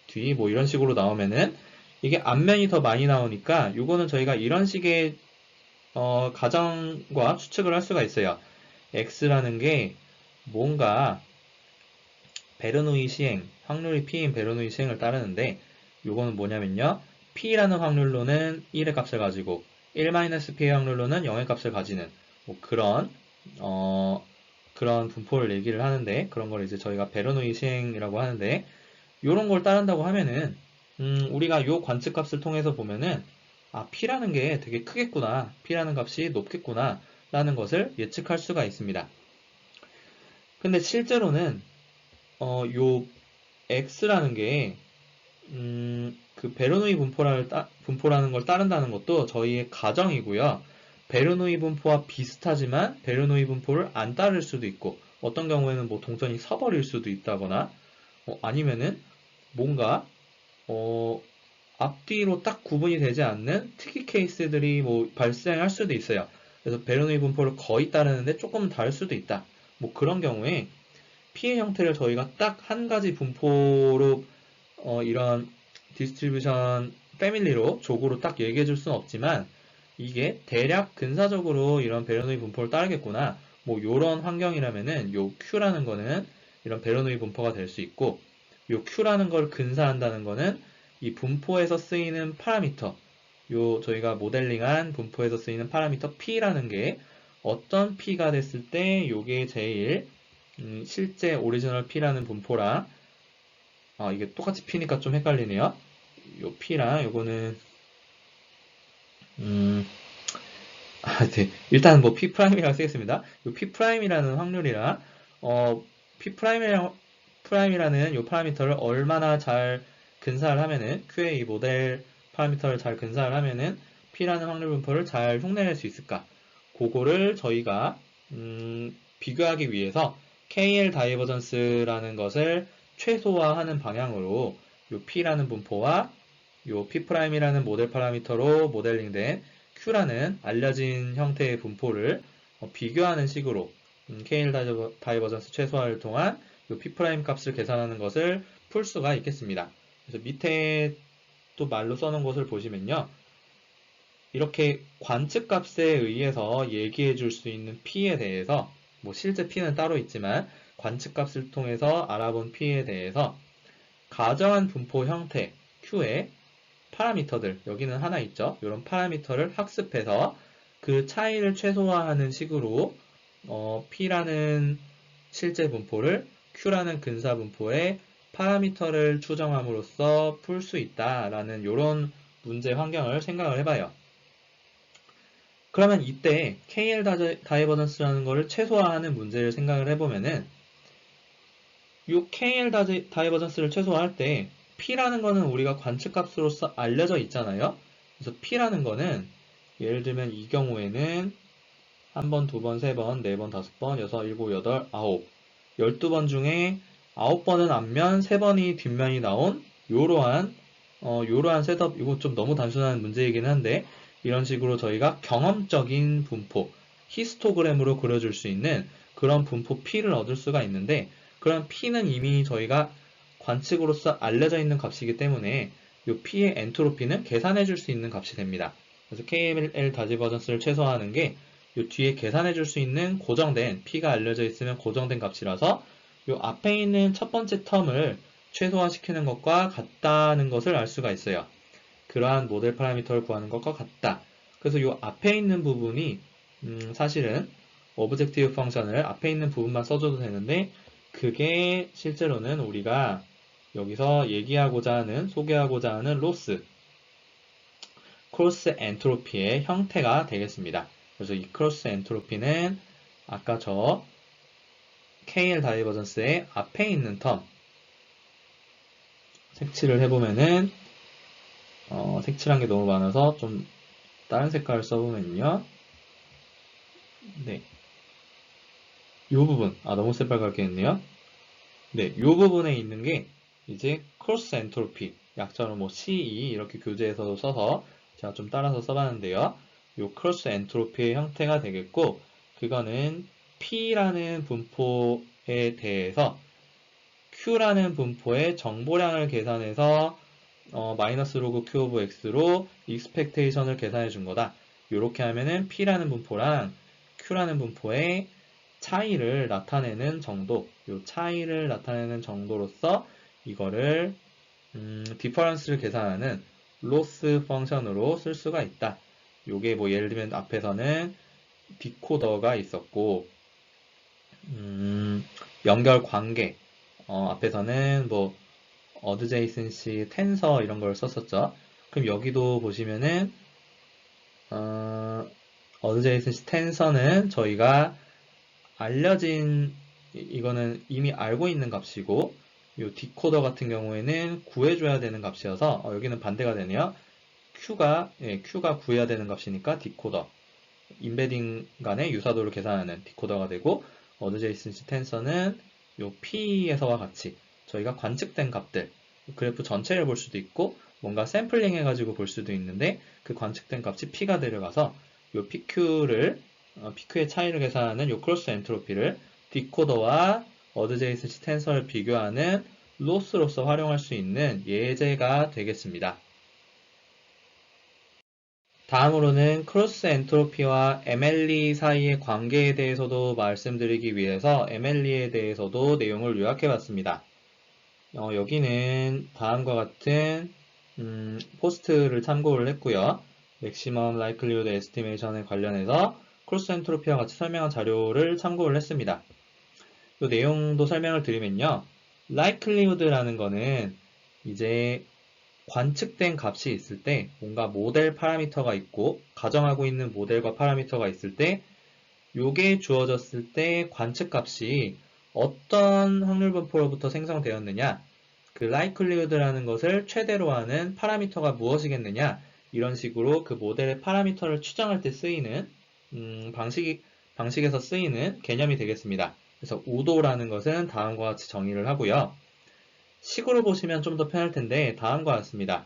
뒤 뭐 이런 식으로 나오면은 이게 앞면이 더 많이 나오니까 요거는 저희가 이런 식의 가정과 추측을 할 수가 있어요. X라는 게 뭔가 베르노이 시행, 확률이 P인 베르노이 시행을 따르는데 요거는 뭐냐면요. P라는 확률로는 1의 값을 가지고 1-P의 확률로는 0의 값을 가지는 뭐 그런 분포를 얘기를 하는데 그런 걸 이제 저희가 베르노이 시행이라고 하는데 요런 걸 따른다고 하면은 우리가 요 관측값을 통해서 보면은 P라는 게 되게 크겠구나. P라는 값이 높겠구나. 라는 것을 예측할 수가 있습니다. 근데 실제로는 요 X라는 게 그 베르노이 분포라는 걸 따른다는 것도 저희의 가정이고요. 베르노이 분포와 비슷하지만 베르노이 분포를 안 따를 수도 있고 어떤 경우에는 뭐 동전이 서버릴 수도 있다거나 아니면은 뭔가 어, 앞뒤로 딱 구분이 되지 않는 특이 케이스들이 뭐 발생할 수도 있어요. 그래서 베르노이 분포를 거의 따르는데 조금 다를 수도 있다. 뭐 그런 경우에 피해 형태를 저희가 딱 한 가지 분포로 이런 디스트리뷰션 패밀리로 족으로 딱 얘기해 줄 수는 없지만 이게 대략 근사적으로 이런 베르노이 분포를 따르겠구나. 뭐 요런 환경이라면은 요 Q라는 거는 이런 베르노이 분포가 될 수 있고 요 Q라는 걸 근사한다는 거는 이 분포에서 쓰이는 파라미터 요 저희가 모델링한 분포에서 쓰이는 파라미터 P라는 게 어떤 P가 됐을 때 요게 제일 실제 오리지널 P라는 분포랑 이게 똑같이 P니까 좀 헷갈리네요. 요 P랑 요거는 음, 네. 일단 뭐 P 프라임이라고 쓰겠습니다. 요 P 프라임이라는 확률이랑 P 프라임이라는 요 파라미터를 얼마나 잘 근사를 하면은 QA 이 모델 파라미터를 잘 근사를 하면은 P라는 확률 분포를 잘 흉내낼 수 있을까? 그거를 저희가 비교하기 위해서 KL 다이버전스라는 것을 최소화하는 방향으로 요 P라는 분포와 요 P'이라는 모델 파라미터로 모델링된 Q라는 알려진 형태의 분포를 비교하는 식으로 KL 다이버전스 최소화를 통한 요 P' 값을 계산하는 것을 풀 수가 있겠습니다. 그래서 밑에 또 말로 써놓은 것을 보시면요. 이렇게 관측값에 의해서 얘기해 줄 수 있는 P에 대해서 뭐 실제 P는 따로 있지만 관측값을 통해서 알아본 P에 대해서 가정한 분포 형태 Q의 파라미터들 여기는 하나 있죠. 이런 파라미터를 학습해서 그 차이를 최소화하는 식으로 P라는 실제 분포를 Q라는 근사 분포의 파라미터를 추정함으로써 풀 수 있다라는 이런 문제 환경을 생각을 해봐요. 그러면 이때 KL 다이버전스라는 것을 최소화하는 문제를 생각을 해보면은 이 KL 다이버전스를 최소화할 때 P라는 거는 우리가 관측값으로서 알려져 있잖아요. 그래서 P라는 거는 예를 들면 이 경우에는 한 번, 두 번, 세 번, 네 번, 다섯 번, 여섯, 일곱, 여덟, 아홉 12번 중에 9번은 앞면, 3번이 뒷면이 나온 요러한 셋업, 이거 좀 너무 단순한 문제이긴 한데 이런 식으로 저희가 경험적인 분포, 히스토그램으로 그려줄 수 있는 그런 분포 P를 얻을 수가 있는데 그런 P는 이미 저희가 관측으로서 알려져 있는 값이기 때문에 이 P의 엔트로피는 계산해 줄 수 있는 값이 됩니다. 그래서 KL 다이버전스를 최소화하는 게 이 뒤에 계산해 줄 수 있는 고정된 P가 알려져 있으면 고정된 값이라서 이 앞에 있는 첫 번째 텀을 최소화시키는 것과 같다는 것을 알 수가 있어요. 그러한 모델 파라미터를 구하는 것과 같다. 그래서 이 앞에 있는 부분이 사실은 오브젝티브 펑션을 앞에 있는 부분만 써줘도 되는데 그게 실제로는 우리가 여기서 얘기하고자 하는, 소개하고자 하는 로스, 크로스 엔트로피의 형태가 되겠습니다. 그래서 이 크로스 엔트로피는 아까 저 KL 다이버전스의 앞에 있는 텀 색칠을 해보면은 색칠한 게 너무 많아서 좀 다른 색깔을 써보면요. 네, 요 부분 너무 새빨갛게 했네요. 네, 요 부분에 있는 게 이제 크로스 엔트로피 약자로 뭐 CE 이렇게 교재에서도 써서 제가 좀 따라서 써봤는데요. 요 크로스 엔트로피의 형태가 되겠고 그거는 P라는 분포에 대해서 Q라는 분포의 정보량을 계산해서 마이너스 로그 Q 오브 X로 익스펙테이션을 계산해 준 거다. 이렇게 하면은 P라는 분포랑 Q라는 분포의 차이를 나타내는 정도, 요 차이를 나타내는 정도로서 이거를 디퍼런스를 계산하는 로스 펑션으로 쓸 수가 있다. 요게 뭐 예를 들면 앞에서는 디코더가 있었고 연결 관계 앞에서는 뭐 어드제이슨시 텐서 이런 걸 썼었죠. 그럼 여기도 보시면은 어드제이슨시 텐서는 저희가 알려진 이거는 이미 알고 있는 값이고 요 디코더 같은 경우에는 구해줘야 되는 값이어서 여기는 반대가 되네요. Q가 구해야 되는 값이니까 디코더. 임베딩 간의 유사도를 계산하는 디코더가 되고 어드제이슨시 텐서는 요 P에서와 같이 저희가 관측된 값들 그래프 전체를 볼 수도 있고 뭔가 샘플링 해가지고 볼 수도 있는데 그 관측된 값이 P가 데려가서 요 PQ의 차이를 계산하는 요 크로스 엔트로피를 디코더와 어드제이슨시 텐서를 비교하는 로스로서 활용할 수 있는 예제가 되겠습니다. 다음으로는 크로스 엔트로피와 MLE 사이의 관계에 대해서도 말씀드리기 위해서 MLE에 대해서도 내용을 요약해 봤습니다. 여기는 다음과 같은 포스트를 참고를 했고요. 맥시멈 라이클리후드 에스티메이션에 관련해서 크로스 엔트로피와 같이 설명한 자료를 참고를 했습니다. 이 내용도 설명을 드리면요. likelihood라는 거는 이제 관측된 값이 있을 때 뭔가 모델 파라미터가 있고 가정하고 있는 모델과 파라미터가 있을 때 요게 주어졌을 때 관측값이 어떤 확률 분포로부터 생성되었느냐 그 likelihood라는 것을 최대로 하는 파라미터가 무엇이겠느냐 이런 식으로 그 모델의 파라미터를 추정할 때 쓰이는 방식에서 쓰이는 개념이 되겠습니다. 그래서 우도라는 것은 다음과 같이 정의를 하고요. 식으로 보시면 좀 더 편할 텐데 다음과 같습니다.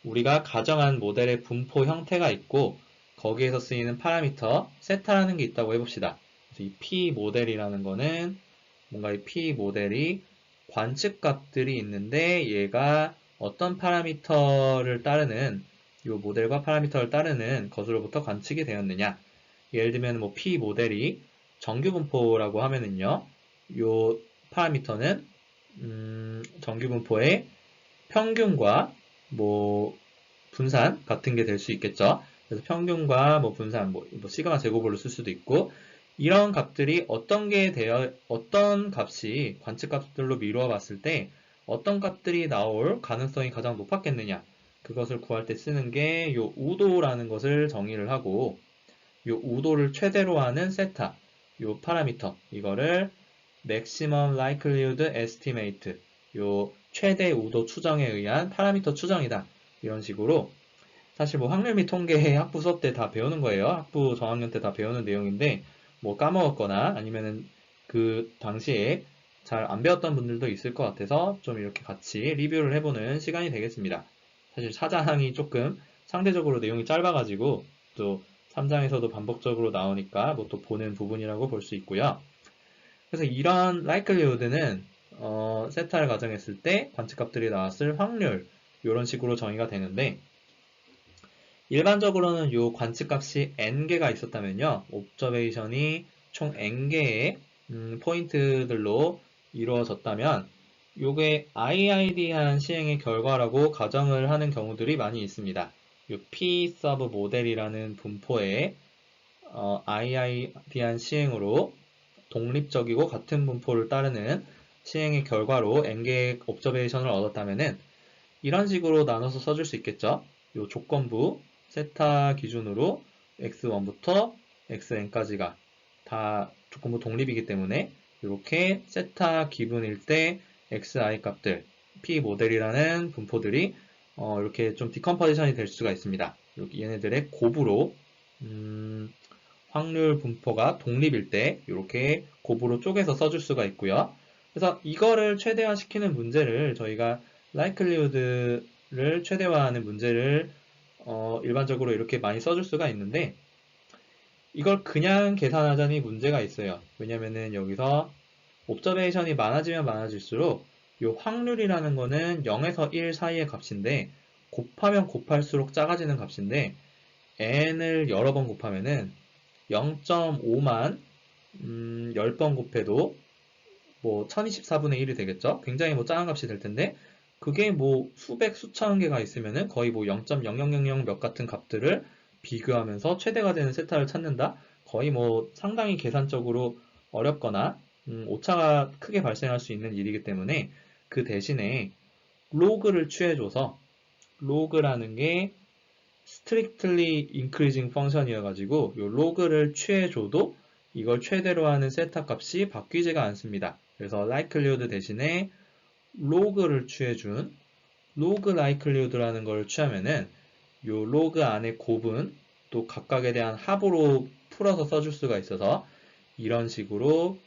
우리가 가정한 모델의 분포 형태가 있고 거기에서 쓰이는 파라미터 세타라는 게 있다고 해봅시다. 그래서 이 P 모델이라는 거는 뭔가 이 P 모델이 관측값들이 있는데 얘가 어떤 파라미터를 따르는 이 모델과 파라미터를 따르는 것으로부터 관측이 되었느냐. 예를 들면 뭐 P 모델이 정규 분포라고 하면은요. 이 파라미터는 정규 분포의 평균과 뭐 분산 같은 게 될 수 있겠죠. 그래서 평균과 뭐 분산, 뭐 시그마 제곱으로 쓸 수도 있고 이런 값들이 어떤 값이 관측값들로 미루어 봤을 때 어떤 값들이 나올 가능성이 가장 높았겠느냐 그것을 구할 때 쓰는 게 요 우도라는 것을 정의를 하고 요 우도를 최대로 하는 세타 요 파라미터 이거를 maximum likelihood estimate 요 최대 우도 추정에 의한 파라미터 추정이다. 이런 식으로 사실 뭐 확률 및 통계 학부 수업 때 다 배우는 거예요. 학부 저학년 때 다 배우는 내용인데 뭐 까먹었거나 아니면은 그 당시에 잘 안 배웠던 분들도 있을 것 같아서 좀 이렇게 같이 리뷰를 해보는 시간이 되겠습니다. 사실 4장이 조금 상대적으로 내용이 짧아가지고 또 3장에서도 반복적으로 나오니까 뭐 또 보는 부분이라고 볼 수 있고요. 그래서 이런 likelihood는 세타를 가정했을 때 관측값들이 나왔을 확률 이런 식으로 정의가 되는데 일반적으로는 이 관측값이 n개가 있었다면요. 옵저베이션이 총 n개의 포인트들로 이루어졌다면 이게 IID한 시행의 결과라고 가정을 하는 경우들이 많이 있습니다. 이 P 서브 모델이라는 분포의 IID한 시행으로 독립적이고 같은 분포를 따르는 시행의 결과로 n개의 옵저베이션을 얻었다면은 이런 식으로 나눠서 써줄 수 있겠죠. 이 조건부 세타 기준으로 x1부터 xn까지가 다 조건부 독립이기 때문에 이렇게 세타 기분일 때 xi 값들 p 모델이라는 분포들이 이렇게 좀 디컴포지션이 될 수가 있습니다. 이렇게 얘네들의 곱으로 확률 분포가 독립일 때 이렇게 곱으로 쪼개서 써줄 수가 있고요. 그래서 이거를 최대화시키는 문제를 저희가 likelihood를 최대화하는 문제를 일반적으로 이렇게 많이 써줄 수가 있는데 이걸 그냥 계산하자니 문제가 있어요. 왜냐면은 여기서 옵저베이션이 많아지면 많아질수록 이 확률이라는 거는 0에서 1 사이의 값인데 곱하면 곱할수록 작아지는 값인데 n을 여러 번 곱하면은 0.5만 10번 곱해도 뭐 1024분의 1이 되겠죠? 굉장히 뭐 작은 값이 될 텐데 그게 뭐 수백 수천 개가 있으면은 거의 뭐 0.0000 몇 같은 값들을 비교하면서 최대가 되는 세타를 찾는다? 거의 뭐 상당히 계산적으로 어렵거나 오차가 크게 발생할 수 있는 일이기 때문에 그 대신에 로그를 취해줘서 로그라는 게 strictly increasing 펑션이어가지고 이 로그를 취해줘도 이걸 최대로 하는 세타 값이 바뀌지가 않습니다. 그래서 likelihood 대신에 로그를 취해준 로그 라이클리후드라는 걸 취하면은 요 로그 안에 곱은 또 각각에 대한 합으로 풀어서 써줄 수가 있어서 이런 식으로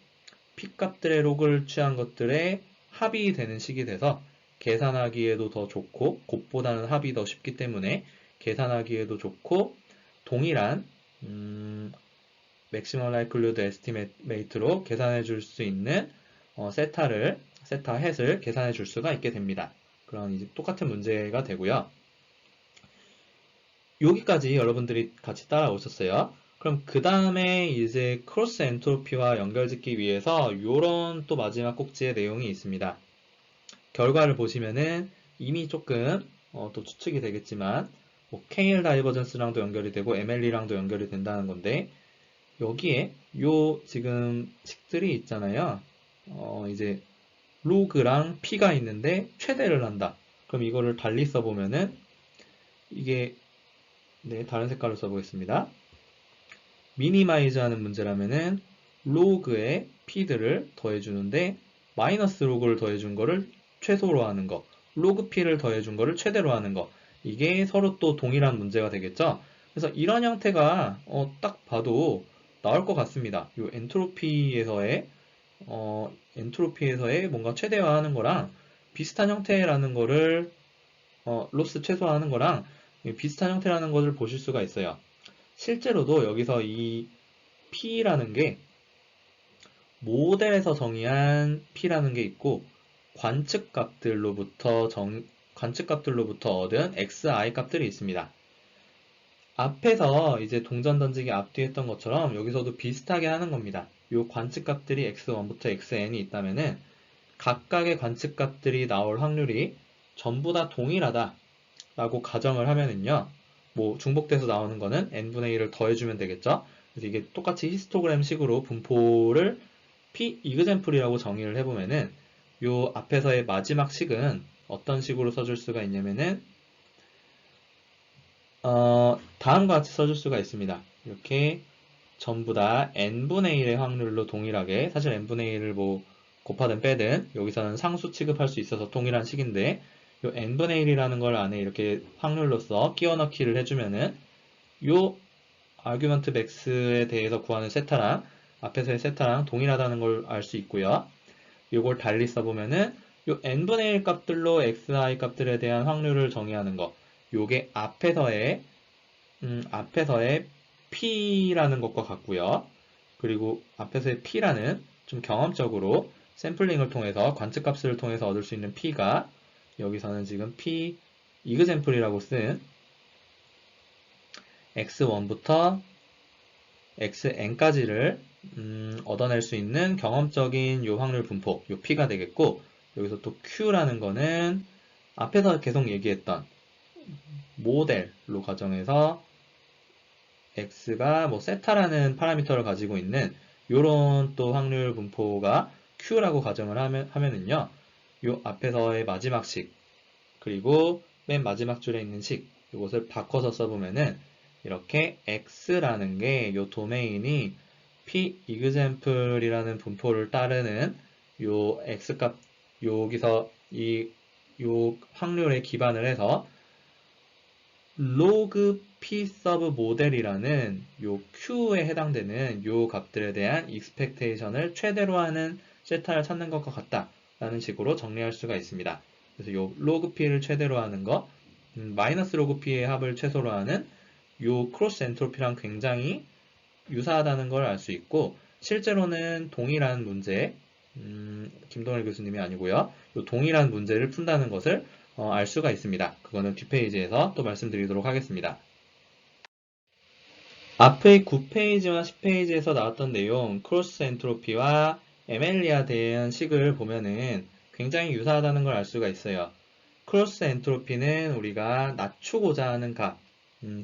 P값들의 로그를 취한 것들의 합이 되는 식이 돼서 계산하기에도 더 좋고 곱보다는 합이 더 쉽기 때문에 계산하기에도 좋고 동일한 맥시멈 라이클리후드 에스티메이트로 계산해 줄 수 있는 세타 햇을 계산해 줄 수가 있게 됩니다. 그런 이제 똑같은 문제가 되고요. 여기까지 여러분들이 같이 따라오셨어요. 그럼 그 다음에 이제 크로스 엔트로피와 연결짓기 위해서 요런 또 마지막 꼭지의 내용이 있습니다. 결과를 보시면은 이미 조금 또 추측이 되겠지만 뭐 KL 다이버전스랑도 연결이 되고 MLE랑도 연결이 된다는 건데 여기에 요 지금 식들이 있잖아요. 이제 로그랑 P가 있는데 최대를 한다. 그럼 이거를 달리 써보면은 이게 네, 다른 색깔로 써보겠습니다. 미니마이즈 하는 문제라면은 로그에 P들을 더해주는데 마이너스 로그를 더해준 거를 최소로 하는 거, 로그 P를 더해준 거를 최대로 하는 거 이게 서로 또 동일한 문제가 되겠죠. 그래서 이런 형태가 딱 봐도 나올 것 같습니다. 요 엔트로피에서의 뭔가 최대화하는 거랑 비슷한 형태라는 거를 로스 최소화하는 거랑 비슷한 형태라는 것을 보실 수가 있어요. 실제로도 여기서 이 P라는 게 모델에서 정의한 P라는 게 있고 관측값들로부터 얻은 XI 값들이 있습니다. 앞에서 이제 동전 던지기 앞뒤 했던 것처럼 여기서도 비슷하게 하는 겁니다. 이 관측값들이 x1부터 xn이 있다면은 각각의 관측값들이 나올 확률이 전부 다 동일하다 라고 가정을 하면은요, 뭐 중복돼서 나오는 거는 n분의 1을 더해주면 되겠죠. 그래서 이게 똑같이 히스토그램 식으로 분포를 p 이그젠플이라고 정의를 해보면은 요 앞에서의 마지막 식은 어떤 식으로 써줄 수가 있냐면은 다음과 같이 써줄 수가 있습니다. 이렇게 전부 다 n분의 1의 확률로 동일하게, 사실 n분의 1을 뭐 곱하든 빼든 여기서는 상수 취급할 수 있어서 동일한 식인데 요 n분의 1이라는 걸 안에 이렇게 확률로서 끼워 넣기를 해주면은 요 아규먼트 맥스에 대해서 구하는 세타랑 앞에서의 세타랑 동일하다는 걸 알 수 있고요. 요걸 달리 써보면은 요 n분의 1 값들로 xi 값들에 대한 확률을 정의하는 거, 요게 앞에서의 p라는 것과 같고요. 그리고 앞에서의 p라는 좀 경험적으로 샘플링을 통해서 관측값을 통해서 얻을 수 있는 p가 여기서는 지금 p 이그샘플이라고 쓴 x1부터 xn까지를 얻어낼 수 있는 경험적인 요 확률 분포, 요 p가 되겠고 여기서 또 q라는 거는 앞에서 계속 얘기했던 모델로 가정해서 x가 뭐 세타라는 파라미터를 가지고 있는 요런 또 확률 분포가 q라고 가정을 하면은요, 요 앞에서의 마지막 식 그리고 맨 마지막 줄에 있는 식 이것을 바꿔서 써보면은 이렇게 x라는 게 요 도메인이 p example이라는 분포를 따르는 요 x값 여기서 요 확률에 기반을 해서 로그 p 서브 모델이라는 요 q에 해당되는 요 값들에 대한 익스펙테이션을 최대로 하는 세타를 찾는 것과 같다라는 식으로 정리할 수가 있습니다. 그래서 요 로그 p를 최대로 하는 거, 마이너스 로그 p의 합을 최소로 하는 요 크로스 엔트로피랑 굉장히 유사하다는 걸 알 수 있고 실제로는 동일한 문제, 김동일 교수님이 아니고요. 요 동일한 문제를 푼다는 것을 알 수가 있습니다. 그거는 뒷페이지에서 또 말씀드리도록 하겠습니다. 앞의 9페이지와 10페이지에서 나왔던 내용, 크로스 엔트로피와 에멜리아 대한 식을 보면은 굉장히 유사하다는 걸 알 수가 있어요. 크로스 엔트로피는 우리가 낮추고자 하는 값,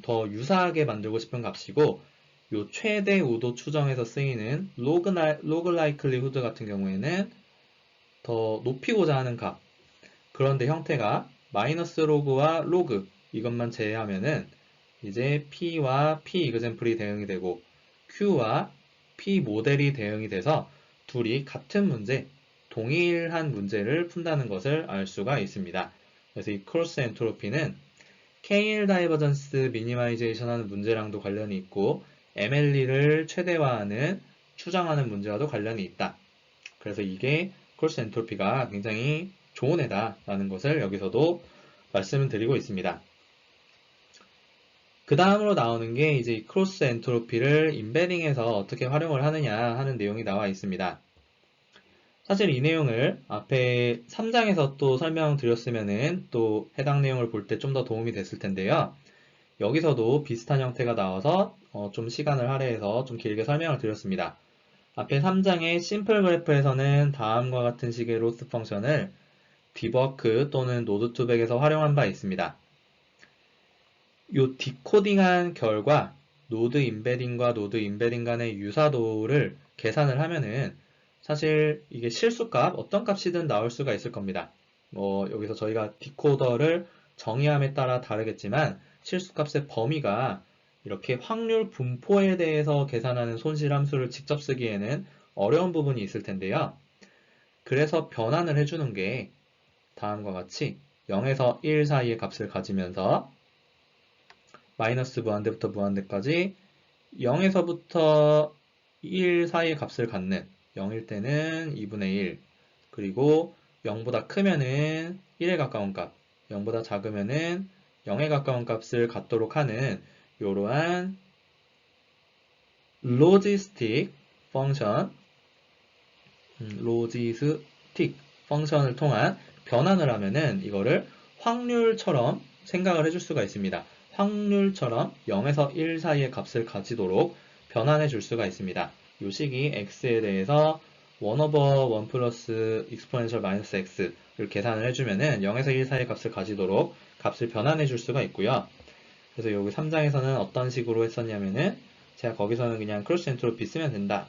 더 유사하게 만들고 싶은 값이고, 요 최대 우도 추정에서 쓰이는 로그 라이클리후드 같은 경우에는 더 높이고자 하는 값. 그런데 형태가 마이너스 로그와 로그 이것만 제외하면은 이제 P와 P 이그젠플이 대응이 되고 Q와 P 모델이 대응이 돼서 둘이 같은 문제, 동일한 문제를 푼다는 것을 알 수가 있습니다. 그래서 이 크로스 엔트로피는 K1 다이버전스 미니마이제이션 하는 문제랑도 관련이 있고 MLE를 최대화하는 추정하는 문제와도 관련이 있다. 그래서 이게 크로스 엔트로피가 굉장히 좋은 애다라는 것을 여기서도 말씀을 드리고 있습니다. 그 다음으로 나오는 게 이제 크로스 엔트로피를 임베딩에서 어떻게 활용을 하느냐 하는 내용이 나와 있습니다. 사실 이 내용을 앞에 3장에서 또 설명드렸으면은 또 해당 내용을 볼 때 좀 더 도움이 됐을 텐데요. 여기서도 비슷한 형태가 나와서 좀 시간을 할애해서 좀 길게 설명을 드렸습니다. 앞에 3장의 심플 그래프에서는 다음과 같은 식의 로스 펑션을 디버크 또는 노드2백에서 활용한 바 있습니다. 요 디코딩한 결과 노드 임베딩과 노드 임베딩 간의 유사도를 계산을 하면은 사실 이게 실수값 어떤 값이든 나올 수가 있을 겁니다. 여기서 저희가 디코더를 정의함에 따라 다르겠지만 실수값의 범위가 이렇게 확률 분포에 대해서 계산하는 손실 함수를 직접 쓰기에는 어려운 부분이 있을 텐데요. 그래서 변환을 해주는 게 다음과 같이 0에서 1 사이의 값을 가지면서 마이너스 무한대부터 무한대까지 0에서부터 1 사이의 값을 갖는 0일 때는 2분의 1 그리고 0보다 크면은 1에 가까운 값 0보다 작으면은 0에 가까운 값을 갖도록 하는 이러한 로지스틱 펑션을 통한 변환을 하면은 이거를 확률처럼 생각을 해줄 수가 있습니다. 확률처럼 0에서 1 사이의 값을 가지도록 변환해 줄 수가 있습니다. 이 식이 x에 대해서 1/1 플러스 exponential 마이너스 x를 계산을 해주면은 0에서 1 사이의 값을 가지도록 값을 변환해 줄 수가 있고요. 그래서 여기 3장에서는 어떤 식으로 했었냐면은 제가 거기서는 그냥 크로스 엔트로피 쓰면 된다,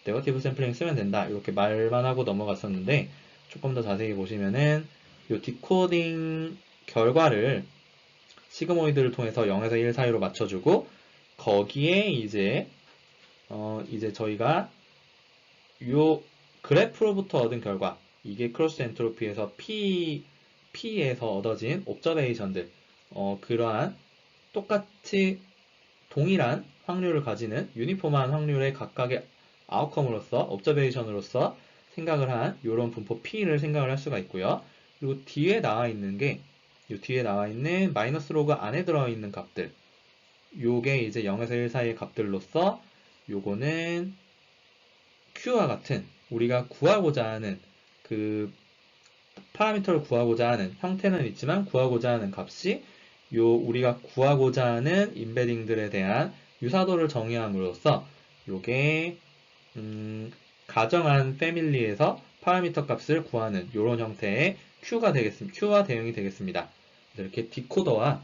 네거티브 샘플링 쓰면 된다 이렇게 말만 하고 넘어갔었는데 조금 더 자세히 보시면은 이 디코딩 결과를 시그모이드를 통해서 0에서 1 사이로 맞춰주고 거기에 이제 저희가 요 그래프로부터 얻은 결과 이게 크로스 엔트로피에서 P에서 얻어진 옵저베이션들 그러한 똑같이 동일한 확률을 가지는 유니폼한 확률의 각각의 아웃컴으로서 옵저베이션으로서 생각을 한 이런 분포 P를 생각을 할 수가 있고요. 그리고 뒤에 나와 있는 게 이 뒤에 나와 있는 마이너스 로그 안에 들어있는 값들 요게 이제 0에서 1 사이의 값들로서 요거는 Q와 같은 우리가 구하고자 하는 그 파라미터를 구하고자 하는 형태는 있지만 구하고자 하는 값이 우리가 구하고자 하는 임베딩들에 대한 유사도를 정의함으로써 요게 가정한 패밀리에서 파라미터 값을 구하는 이런 형태의 Q가 되겠습니다. Q와 대응이 되겠습니다. 이렇게 디코더와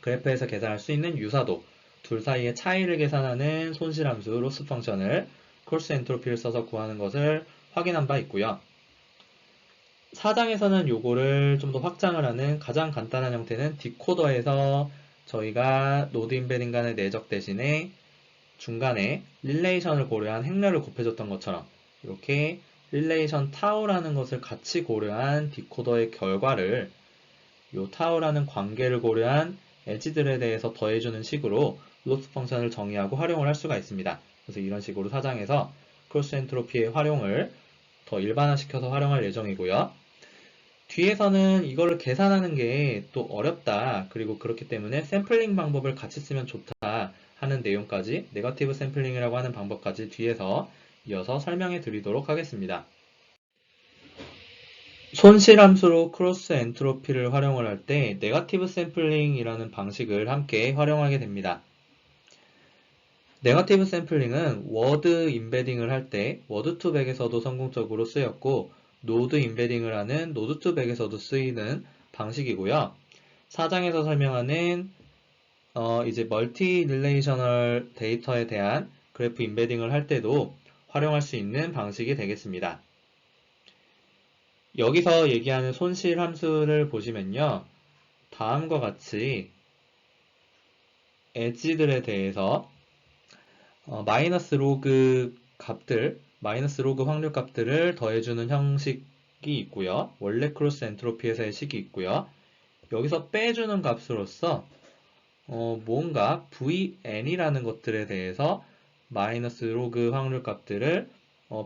그래프에서 계산할 수 있는 유사도 둘 사이의 차이를 계산하는 손실함수 로스 펑션을 크로스 엔트로피를 써서 구하는 것을 확인한 바 있고요. 4장에서는 요거를 좀 더 확장을 하는 가장 간단한 형태는 디코더에서 저희가 노드 임베딩 간의 내적 대신에 중간에 릴레이션을 고려한 행렬을 곱해줬던 것처럼 이렇게 릴레이션 타우라는 것을 같이 고려한 디코더의 결과를 요 타우라는 관계를 고려한 엣지들에 대해서 더해주는 식으로 로스 펑션을 정의하고 활용을 할 수가 있습니다. 그래서 이런 식으로 4장에서 크로스 엔트로피의 활용을 더 일반화시켜서 활용할 예정이고요. 뒤에서는 이거를 계산하는 게 또 어렵다. 그리고 그렇기 때문에 샘플링 방법을 같이 쓰면 좋다 하는 내용까지 네거티브 샘플링이라고 하는 방법까지 뒤에서 이어서 설명해 드리도록 하겠습니다. 손실함수로 크로스 엔트로피를 활용을 할 때 네거티브 샘플링이라는 방식을 함께 활용하게 됩니다. 네거티브 샘플링은 워드 임베딩을 할 때 워드2백에서도 성공적으로 쓰였고 노드 임베딩을 하는 노드2백에서도 쓰이는 방식이고요. 4장에서 설명하는 이제 멀티 릴레이셔널 데이터에 대한 그래프 임베딩을 할 때도 활용할 수 있는 방식이 되겠습니다. 여기서 얘기하는 손실 함수를 보시면요. 다음과 같이 엣지들에 대해서 마이너스 로그 값들 마이너스 로그 확률 값들을 더해주는 형식이 있고요. 원래 크로스 엔트로피에서의 식이 있고요. 여기서 빼주는 값으로서 뭔가 vn이라는 것들에 대해서 마이너스 로그 확률 값들을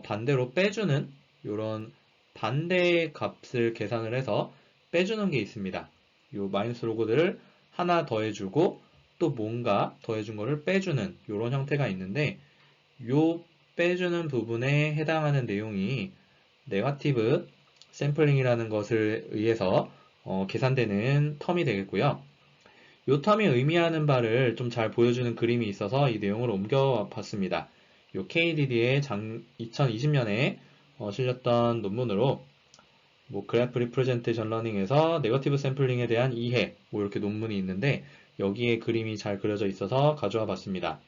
반대로 빼주는 이런 반대 값을 계산을 해서 빼주는 게 있습니다. 이 마이너스 로그들을 하나 더해주고 또 뭔가 더해준 거를 빼주는 이런 형태가 있는데 이 빼주는 부분에 해당하는 내용이 네거티브 샘플링이라는 것을 의해서 계산되는 텀이 되겠고요. 이 텀이 의미하는 바를 좀 잘 보여주는 그림이 있어서 이 내용을 옮겨봤습니다. 이 KDD의 2020년에 실렸던 논문으로 그래프 리프레젠테이션 러닝에서 네거티브 샘플링에 대한 이해 이렇게 논문이 있는데 여기에 그림이 잘 그려져 있어서 가져와 봤습니다.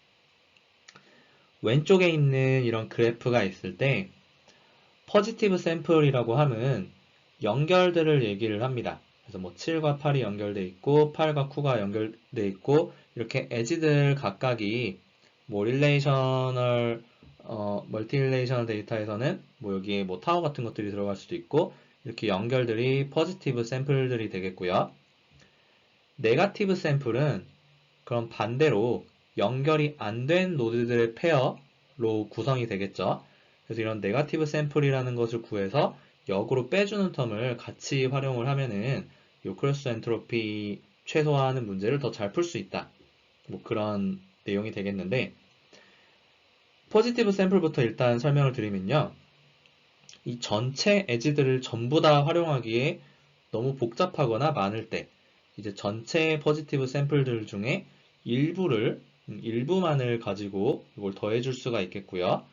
왼쪽에 있는 이런 그래프가 있을 때 포지티브 샘플이라고 하면 연결들을 얘기를 합니다. 그래서 7과 8이 연결되어 있고 8과 9가 연결되어 있고 이렇게 에지들 각각이 릴레이셔널 멀티 릴레이셔널 데이터에서는 여기에 타워 같은 것들이 들어갈 수도 있고 이렇게 연결들이 포지티브 샘플들이 되겠고요. 네거티브 샘플은 그럼 반대로 연결이 안 된 노드들의 페어로 구성이 되겠죠. 그래서 이런 네거티브 샘플이라는 것을 구해서 역으로 빼주는 텀을 같이 활용을 하면은 이 크로스 엔트로피 최소화하는 문제를 더 잘 풀 수 있다. 그런 내용이 되겠는데 포지티브 샘플부터 일단 설명을 드리면요. 이 전체 에지들을 전부 다 활용하기에 너무 복잡하거나 많을 때 이제 전체 포지티브 샘플들 중에 일부만을 가지고 이걸 더해줄 수가 있겠고요.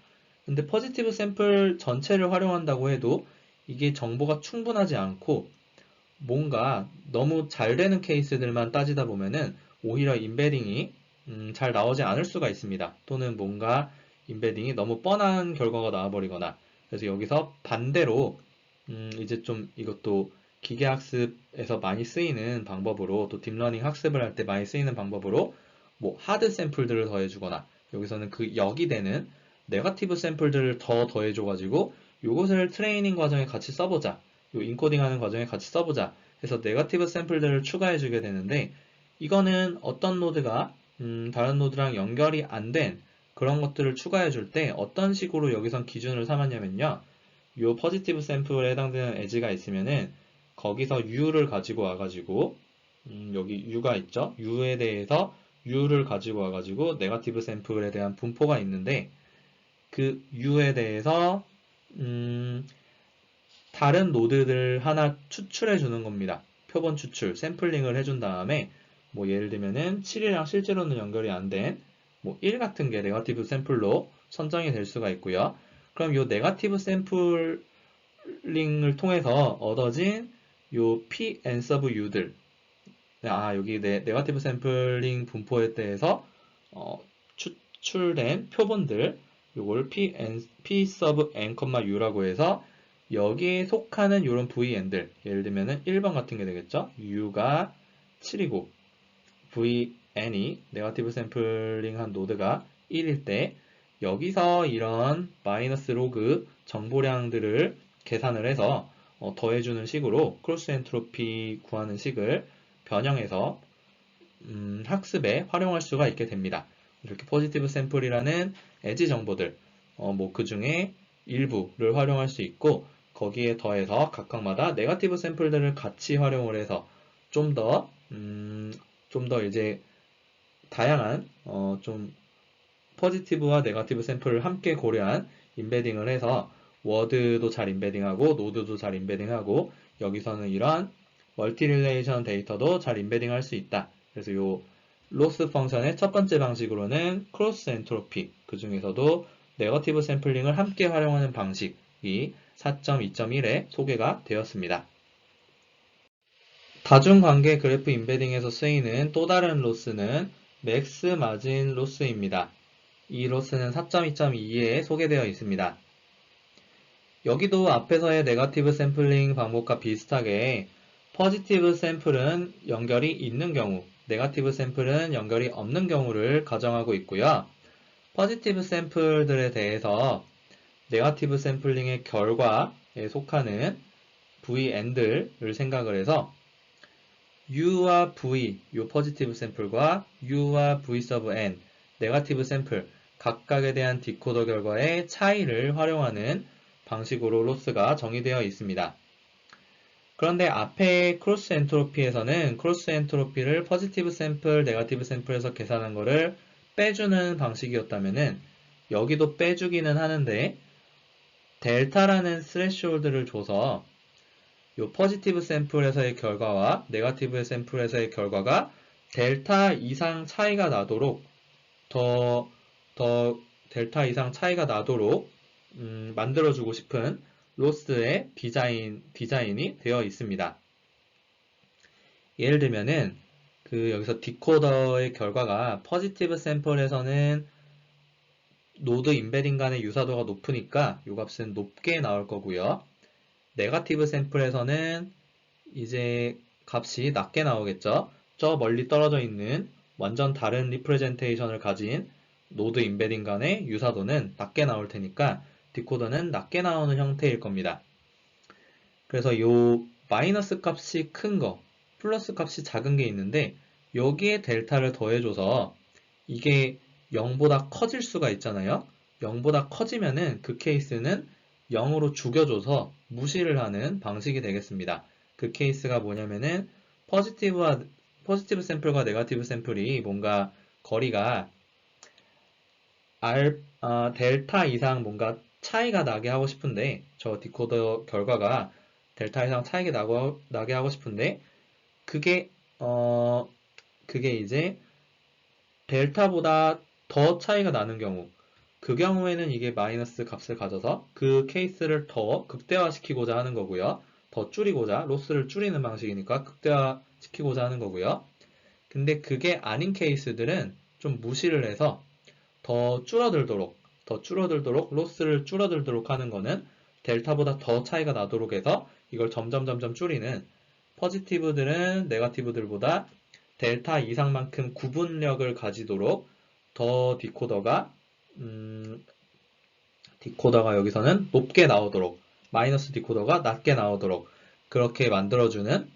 근데 포지티브 샘플 전체를 활용한다고 해도 이게 정보가 충분하지 않고 뭔가 너무 잘 되는 케이스들만 따지다 보면은 오히려 인베딩이 잘 나오지 않을 수가 있습니다. 또는 뭔가 인베딩이 너무 뻔한 결과가 나와버리거나 그래서 여기서 반대로 이제 좀 이것도 기계학습에서 많이 쓰이는 방법으로 또 딥러닝 학습을 할 때 많이 쓰이는 방법으로 하드 샘플들을 더해주거나 여기서는 그 역이 되는 네거티브 샘플들을 더 더해줘가지고 이것을 트레이닝 과정에 같이 써보자. 요 인코딩하는 과정에 같이 써보자. 해서 네거티브 샘플들을 추가해주게 되는데 이거는 어떤 노드가 다른 노드랑 연결이 안 된 그런 것들을 추가해줄 때 어떤 식으로 여기선 기준을 삼았냐면요. 요 포지티브 샘플에 해당되는 에지가 있으면은 거기서 U를 가지고 와가지고 여기 U가 있죠. U에 대해서 U를 가지고 와가지고 네거티브 샘플에 대한 분포가 있는데 그 U에 대해서 다른 노드들 하나 추출해 주는 겁니다. 표본 추출, 샘플링을 해준 다음에 예를 들면은 7이랑 실제로는 연결이 안 된 1 같은 게 네거티브 샘플로 선정이 될 수가 있고요. 그럼 이 네거티브 샘플링을 통해서 얻어진 요 P and sub U들 여기 네거티브 샘플링 분포에 대해서 추출된 표본들 요걸 P sub n, U라고 해서 여기에 속하는 이런 VN들 예를 들면은 1번 같은 게 되겠죠. U가 7이고 VN이 네거티브 샘플링 한 노드가 1일 때 여기서 이런 마이너스 로그 정보량들을 계산을 해서 더해주는 식으로 크로스 엔트로피 구하는 식을 변형해서 학습에 활용할 수가 있게 됩니다. 이렇게 포지티브 샘플이라는 에지 정보들 그 중에 일부를 활용할 수 있고 거기에 더해서 각각마다 네거티브 샘플들을 같이 활용을 해서 좀 더 이제 다양한 좀 포지티브와 네거티브 샘플을 함께 고려한 인베딩을 해서 워드도 잘 인베딩하고 노드도 잘 인베딩하고 여기서는 이러한 멀티 릴레이션 데이터도 잘 인베딩할 수 있다. 그래서 요 로스 펑션의 첫 번째 방식으로는 크로스 엔트로피 그 중에서도 네거티브 샘플링을 함께 활용하는 방식이 4.2.1에 소개가 되었습니다. 다중관계 그래프 인베딩에서 쓰이는 또 다른 로스는 맥스 마진 로스입니다. 이 로스는 4.2.2에 소개되어 있습니다. 여기도 앞에서의 네거티브 샘플링 방법과 비슷하게 포지티브 샘플은 연결이 있는 경우, 네거티브 샘플은 연결이 없는 경우를 가정하고 있고요. 포지티브 샘플들에 대해서 네거티브 샘플링의 결과에 속하는 V&를 생각을 해서 U와 V, 요 포지티브 샘플과 U와 V sub N, 네거티브 샘플 각각에 대한 디코더 결과의 차이를 활용하는 방식으로 로스가 정의되어 있습니다. 그런데 앞에 크로스 엔트로피에서는 크로스 엔트로피를 포지티브 샘플, 네거티브 샘플에서 계산한 거를 빼주는 방식이었다면은 여기도 빼주기는 하는데 델타라는 스레시홀드를 줘서 요 포지티브 샘플에서의 결과와 네거티브 샘플에서의 결과가 델타 이상 차이가 나도록 더 델타 이상 차이가 나도록 만들어주고 싶은 로스의 디자인이 되어 있습니다. 예를 들면은 여기서 디코더의 결과가 포지티브 샘플에서는 노드 임베딩 간의 유사도가 높으니까 이 값은 높게 나올 거고요. 네거티브 샘플에서는 이제 값이 낮게 나오겠죠. 저 멀리 떨어져 있는 완전 다른 리프레젠테이션을 가진 노드 임베딩 간의 유사도는 낮게 나올 테니까 디코더는 낮게 나오는 형태일 겁니다. 그래서 요 마이너스 값이 큰 거, 플러스 값이 작은 게 있는데 여기에 델타를 더해줘서 이게 0보다 커질 수가 있잖아요. 0보다 커지면은 그 케이스는 0으로 죽여줘서 무시를 하는 방식이 되겠습니다. 그 케이스가 뭐냐면은 포지티브 샘플과 네거티브 샘플이 뭔가 거리가 델타 이상 뭔가 차이가 나게 하고 싶은데 저 디코더 결과가 델타 이상 차이가 나게 하고 싶은데 그게 그게 이제 델타보다 더 차이가 나는 경우 그 경우에는 이게 마이너스 값을 가져서 그 케이스를 더 극대화시키고자 하는 거고요. 더 줄이고자 로스를 줄이는 방식이니까 극대화시키고자 하는 거고요. 근데 그게 아닌 케이스들은 좀 무시를 해서 더 줄어들도록 로스를 줄어들도록 하는 거는 델타보다 더 차이가 나도록 해서 이걸 점점 줄이는 포지티브들은 네거티브들보다 델타 이상만큼 구분력을 가지도록 더 디코더가 여기서는 높게 나오도록 마이너스 디코더가 낮게 나오도록 그렇게 만들어주는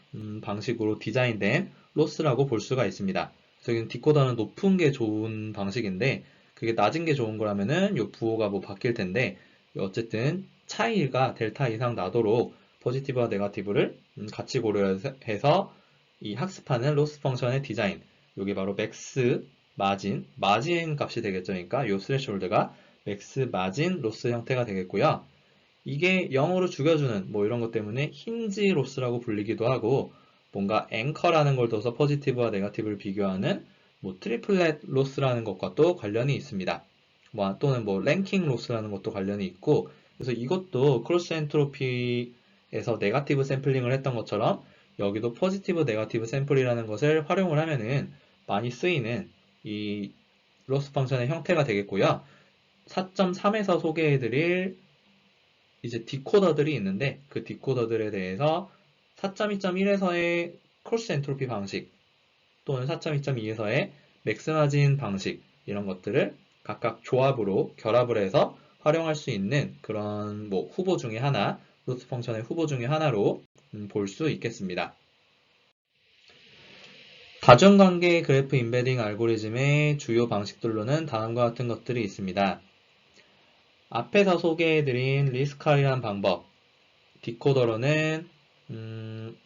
방식으로 디자인된 로스라고 볼 수가 있습니다. 그래서 디코더는 높은 게 좋은 방식인데 그게 낮은 게 좋은 거라면은 이 부호가 뭐 바뀔 텐데 어쨌든 차이가 델타 이상 나도록 포지티브와 네거티브를 같이 고려해서 이 학습하는 로스 펑션의 디자인 이게 바로 맥스 마진 값이 되겠죠. 그러니까 이 스레시홀드가 맥스 마진 로스 형태가 되겠고요. 이게 0으로 죽여주는 뭐 이런 것 때문에 힌지 로스라고 불리기도 하고 뭔가 앵커라는 걸 둬서 포지티브와 네거티브를 비교하는 뭐 트리플렛 로스라는 것과 또 관련이 있습니다. 또는 뭐 랭킹 로스라는 것도 관련이 있고 그래서 이것도 크로스 엔트로피에서 네거티브 샘플링을 했던 것처럼 여기도 포지티브 네거티브 샘플이라는 것을 활용을 하면은 많이 쓰이는 이 로스 펑션의 형태가 되겠고요. 4.3에서 소개해드릴 이제 디코더들이 있는데 그 디코더들에 대해서 4.2.1에서의 크로스 엔트로피 방식 또는 4.2.2에서의 맥스마진 방식 이런 것들을 각각 결합을 해서 활용할 수 있는 그런 뭐 후보 중에 하나, 로스 펑션의 후보 중에 하나로 볼 수 있겠습니다. 다중관계 그래프 임베딩 알고리즘의 주요 방식들로는 다음과 같은 것들이 있습니다. 앞에서 소개해드린 리스칼이란 방법, 디코더로는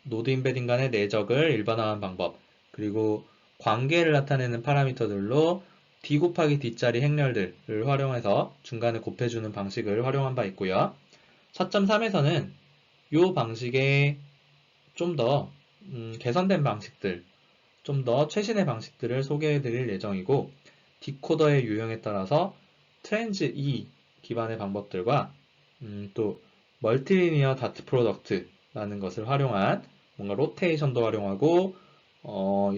노드 임베딩 간의 내적을 일반화한 방법, 그리고 관계를 나타내는 파라미터들로 d 곱하기 d짜리 행렬들을 활용해서 중간에 곱해주는 방식을 활용한 바 있고요. 4.3에서는 이 방식의 좀 더 개선된 방식들, 좀 더 최신의 방식들을 소개해드릴 예정이고 디코더의 유형에 따라서 트랜즈 E 기반의 방법들과 또 멀티리니어 다트 프로덕트라는 것을 활용한 뭔가 로테이션도 활용하고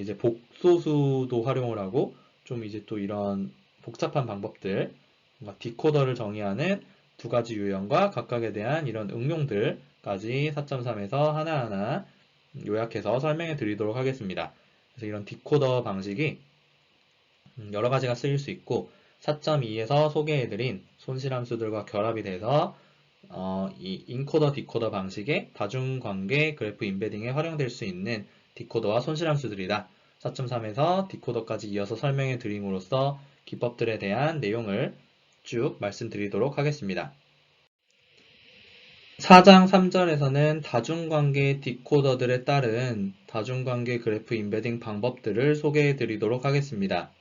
이제 복소수도 활용을 하고 좀 이제 또 이런 복잡한 방법들 뭔가 디코더를 정의하는 두 가지 유형과 각각에 대한 이런 응용들까지 4.3에서 하나하나 요약해서 설명해 드리도록 하겠습니다. 그래서 이런 디코더 방식이 여러 가지가 쓰일 수 있고 4.2에서 소개해드린 손실함수들과 결합이 돼서 이 인코더 디코더 방식의 다중관계 그래프 임베딩에 활용될 수 있는 디코더와 손실함수들이다. 4.3에서 디코더까지 이어서 설명해 드림으로써 기법들에 대한 내용을 쭉 말씀드리도록 하겠습니다. 4장 3절에서는 다중관계 디코더들에 따른 다중관계 그래프 임베딩 방법들을 소개해 드리도록 하겠습니다.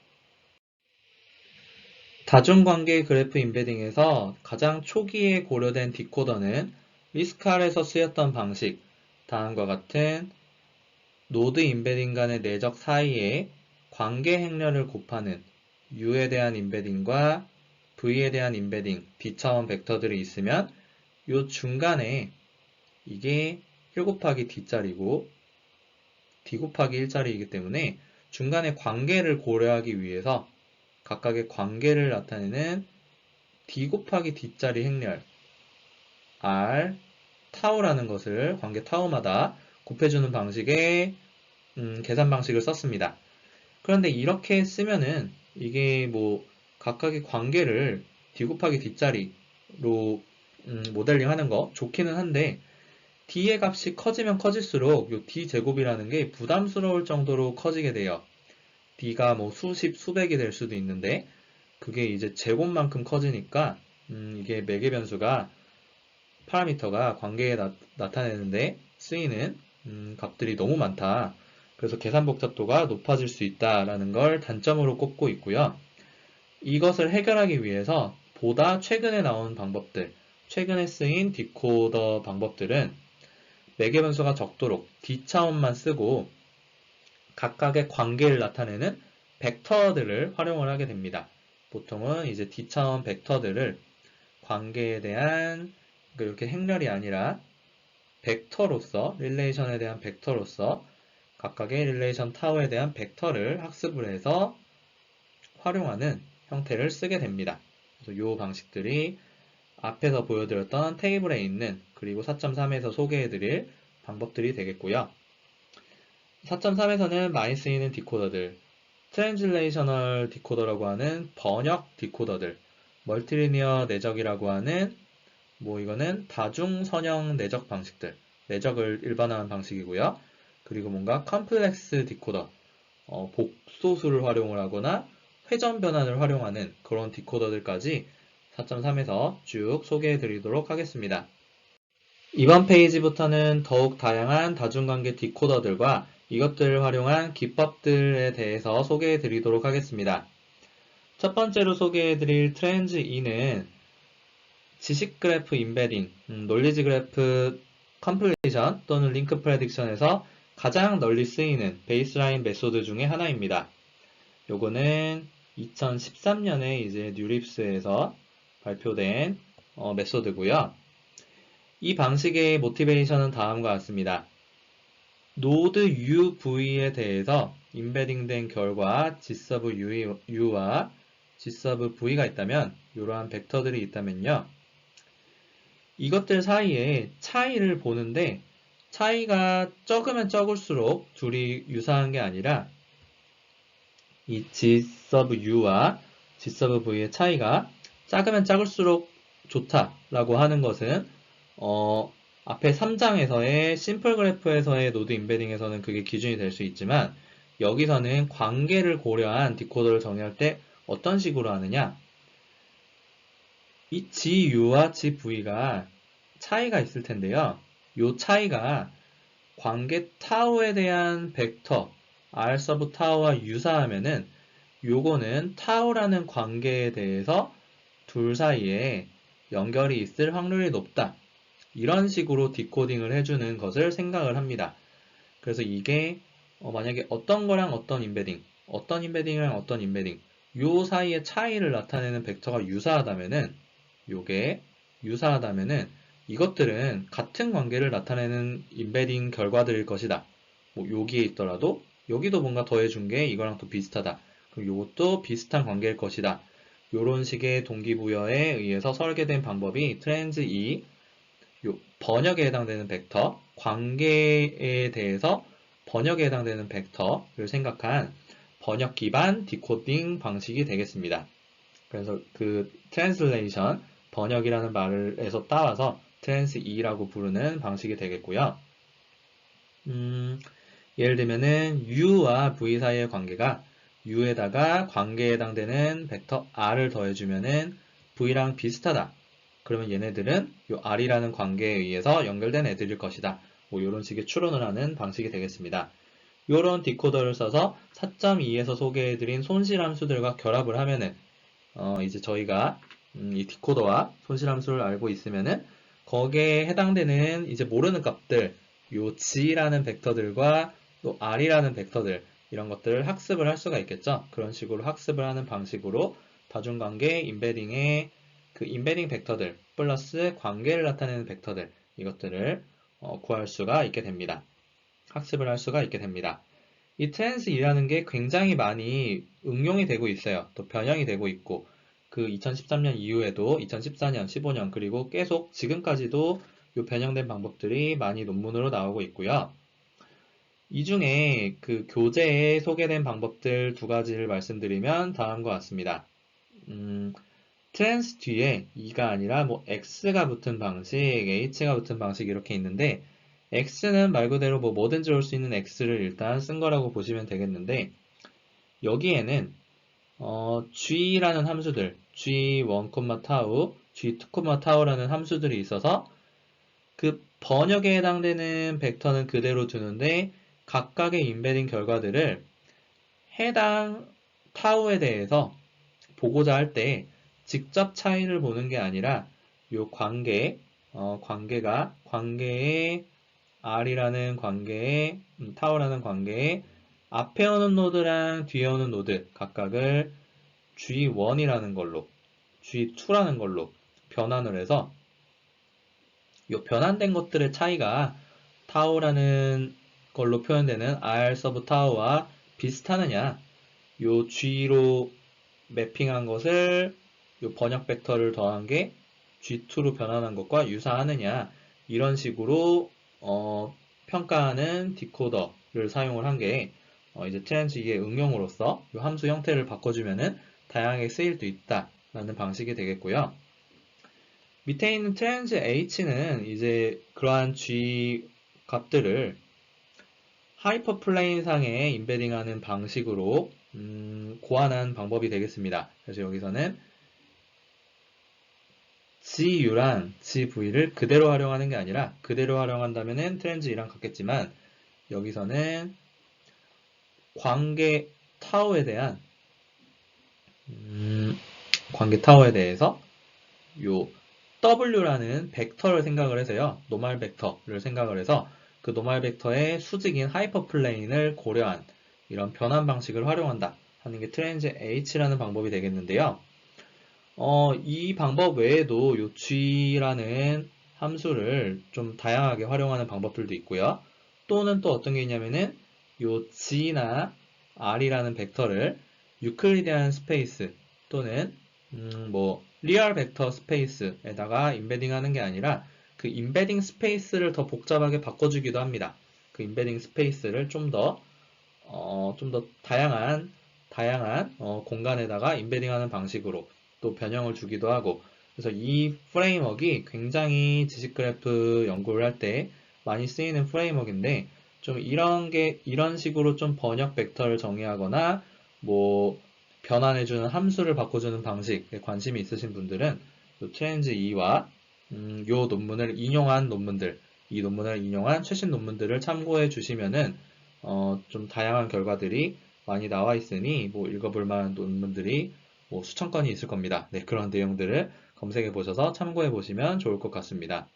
다중관계 그래프 임베딩에서 가장 초기에 고려된 디코더는 리스칼에서 쓰였던 방식, 다음과 같은 노드 임베딩 간의 내적 사이에 관계 행렬을 곱하는 U에 대한 임베딩과 V에 대한 임베딩, D차원 벡터들이 있으면 이 중간에 이게 1 곱하기 D짜리고 D 곱하기 1짜리이기 때문에 중간에 관계를 고려하기 위해서 각각의 관계를 나타내는 D 곱하기 D짜리 행렬 R, 타우라는 것을 관계 타우마다 곱해주는 방식의 계산 방식을 썼습니다. 그런데 이렇게 쓰면은 이게 뭐 각각의 관계를 D 곱하기 D짜리로 모델링 하는 거 좋기는 한데 D의 값이 커지면 커질수록 이 D제곱이라는 게 부담스러울 정도로 커지게 돼요. D가 뭐 수십, 수백이 될 수도 있는데 그게 이제 제곱만큼 커지니까 이게 매개 변수가 파라미터가 관계에 나타내는데 쓰이는 값들이 너무 많다. 그래서 계산 복잡도가 높아질 수 있다라는 걸 단점으로 꼽고 있고요. 이것을 해결하기 위해서 보다 최근에 나온 방법들, 최근에 쓰인 디코더 방법들은 매개 변수가 적도록 D차원만 쓰고 각각의 관계를 나타내는 벡터들을 활용을 하게 됩니다. 보통은 이제 D차원 벡터들을 관계에 대한 이렇게 행렬이 아니라 벡터로서, 릴레이션에 대한 벡터로서 각각의 릴레이션 타워에 대한 벡터를 학습을 해서 활용하는 형태를 쓰게 됩니다. 그래서 이 방식들이 앞에서 보여드렸던 테이블에 있는 그리고 4.3에서 소개해드릴 방법들이 되겠고요. 4.3에서는 많이 쓰이는 디코더들, 트랜슬레이셔널 디코더라고 하는 번역 디코더들, 멀티리니어 내적이라고 하는 이거는 다중선형 내적 방식들, 내적을 일반화한 방식이고요. 그리고 뭔가 컴플렉스 디코더, 복소수를 활용을 하거나 회전 변환을 활용하는 그런 디코더들까지 4.3에서 쭉 소개해 드리도록 하겠습니다. 이번 페이지부터는 더욱 다양한 다중관계 디코더들과 이것들을 활용한 기법들에 대해서 소개해 드리도록 하겠습니다. 첫 번째로 소개해 드릴 트렌즈 2는 지식 그래프 임베딩, 논리지 그래프 컴플리션 또는 링크 프레딕션에서 가장 널리 쓰이는 베이스라인 메소드 중에 하나입니다. 요거는 2013년에 이제 뉴립스에서 발표된 메소드고요. 이 방식의 모티베이션은 다음과 같습니다. 노드 UV에 대해서 임베딩된 결과 G sub U와 G sub V가 있다면 이러한 벡터들이 있다면요. 이것들 사이에 차이를 보는데 차이가 적으면 적을수록 둘이 유사한 게 아니라 이 G sub U와 G sub V의 차이가 작으면 작을수록 좋다라고 하는 것은 앞에 3장에서의 심플 그래프에서의 노드 임베딩에서는 그게 기준이 될 수 있지만 여기서는 관계를 고려한 디코더를 정의할 때 어떤 식으로 하느냐? 이 GU와 GV가 차이가 있을 텐데요. 이 차이가 관계 타우에 대한 벡터 R 서브 타우와 유사하면은 요거는 타우라는 관계에 대해서 둘 사이에 연결이 있을 확률이 높다. 이런 식으로 디코딩을 해주는 것을 생각을 합니다. 그래서 이게 만약에 어떤 거랑 어떤 임베딩, 어떤 임베딩이랑 어떤 임베딩 요 사이의 차이를 나타내는 벡터가 유사하다면은 요게 유사하다면은 이것들은 같은 관계를 나타내는 임베딩 결과들일 것이다. 여기에 있더라도 여기도 뭔가 더해준 게 이거랑 또 비슷하다. 그럼 요것도 비슷한 관계일 것이다. 요런 식의 동기부여에 의해서 설계된 방법이 트랜즈 2 번역에 해당되는 벡터, 관계에 대해서 번역에 해당되는 벡터를 생각한 번역 기반 디코딩 방식이 되겠습니다. 그래서 그 translation, 번역이라는 말에서 따와서 transe라고 부르는 방식이 되겠고요. 예를 들면은 u와 v 사이의 관계가 u에다가 관계에 해당되는 벡터 r을 더해주면은 v랑 비슷하다. 그러면 얘네들은 이 r이라는 관계에 의해서 연결된 애들일 것이다. 뭐 이런 식의 추론을 하는 방식이 되겠습니다. 이런 디코더를 써서 4.2에서 소개해드린 손실함수들과 결합을 하면은 이제 저희가 이 디코더와 손실함수를 알고 있으면은 거기에 해당되는 이제 모르는 값들, 요 g라는 벡터들과 또 r이라는 벡터들 이런 것들을 학습을 할 수가 있겠죠. 그런 식으로 학습을 하는 방식으로 다중관계 임베딩의 그 임베딩 벡터들 플러스 관계를 나타내는 벡터들 이것들을 구할 수가 있게 됩니다. 학습을 할 수가 있게 됩니다. 이 트랜스이라는 게 굉장히 많이 응용이 되고 있어요. 또 변형이 되고 있고 그 2013년 이후에도 2014년, 15년 그리고 계속 지금까지도 이 변형된 방법들이 많이 논문으로 나오고 있고요. 이 중에 그 교재에 소개된 방법들 두 가지를 말씀드리면 다음과 같습니다. 트랜스 뒤에 2가 아니라 뭐 x가 붙은 방식, h가 붙은 방식 이렇게 있는데 x는 말 그대로 뭐 뭐든지 올 수 있는 x를 일단 쓴 거라고 보시면 되겠는데 여기에는 g라는 함수들, g1, 타우, g2, 타우라는 함수들이 있어서 그 번역에 해당되는 벡터는 그대로 두는데 각각의 임베딩 결과들을 해당 타우에 대해서 보고자 할 때 직접 차이를 보는 게 아니라 요 관계의 R이라는 관계에 타우라는 관계에 앞에 오는 노드랑 뒤에 오는 노드 각각을 G1이라는 걸로 G2라는 걸로 변환을 해서 요 변환된 것들의 차이가 타우라는 걸로 표현되는 R 서브 타우와 비슷하느냐 요 G로 매핑한 것을 요 번역 벡터를 더한 게 G2로 변환한 것과 유사하느냐 이런 식으로 평가하는 디코더를 사용을 한 게 이제 트랜스의 응용으로서 요 함수 형태를 바꿔주면은 다양하게 쓰일 수 있다라는 방식이 되겠고요. 밑에 있는 트랜스 H는 이제 그러한 G 값들을 하이퍼플레인 상에 임베딩하는 방식으로 고안한 방법이 되겠습니다. 그래서 여기서는 GU랑 GV를 그대로 활용하는 게 아니라 그대로 활용한다면은 트랜즈이랑 같겠지만 여기서는 관계 타워에 대해서 요 W라는 벡터를 생각을 해서요. 노멀 벡터를 생각을 해서 그 노멀 벡터의 수직인 하이퍼플레인을 고려한 이런 변환 방식을 활용한다 하는 게 트랜즈 H라는 방법이 되겠는데요. 이 방법 외에도 요 G라는 함수를 좀 다양하게 활용하는 방법들도 있고요. 또는 또 어떤 게 있냐면은 요 G나 R이라는 벡터를 유클리디안 스페이스 또는 뭐 리얼 벡터 스페이스에다가 임베딩 하는 게 아니라 그 임베딩 스페이스를 더 복잡하게 바꿔주기도 합니다. 그 임베딩 스페이스를 좀 더 다양한 공간에다가 임베딩 하는 방식으로 또 변형을 주기도 하고 그래서 이 프레임워크가 굉장히 지식 그래프 연구를 할 때 많이 쓰이는 프레임워크인데 좀 이런 식으로 좀 번역 벡터를 정의하거나 뭐 변환해주는 함수를 바꿔주는 방식에 관심이 있으신 분들은 트렌즈 2와 요 논문을 인용한 논문들 이 논문을 인용한 최신 논문들을 참고해 주시면은 좀 다양한 결과들이 많이 나와 있으니 뭐 읽어볼 만한 논문들이 뭐 수천 건이 있을 겁니다. 네, 그런 내용들을 검색해 보셔서 참고해 보시면 좋을 것 같습니다.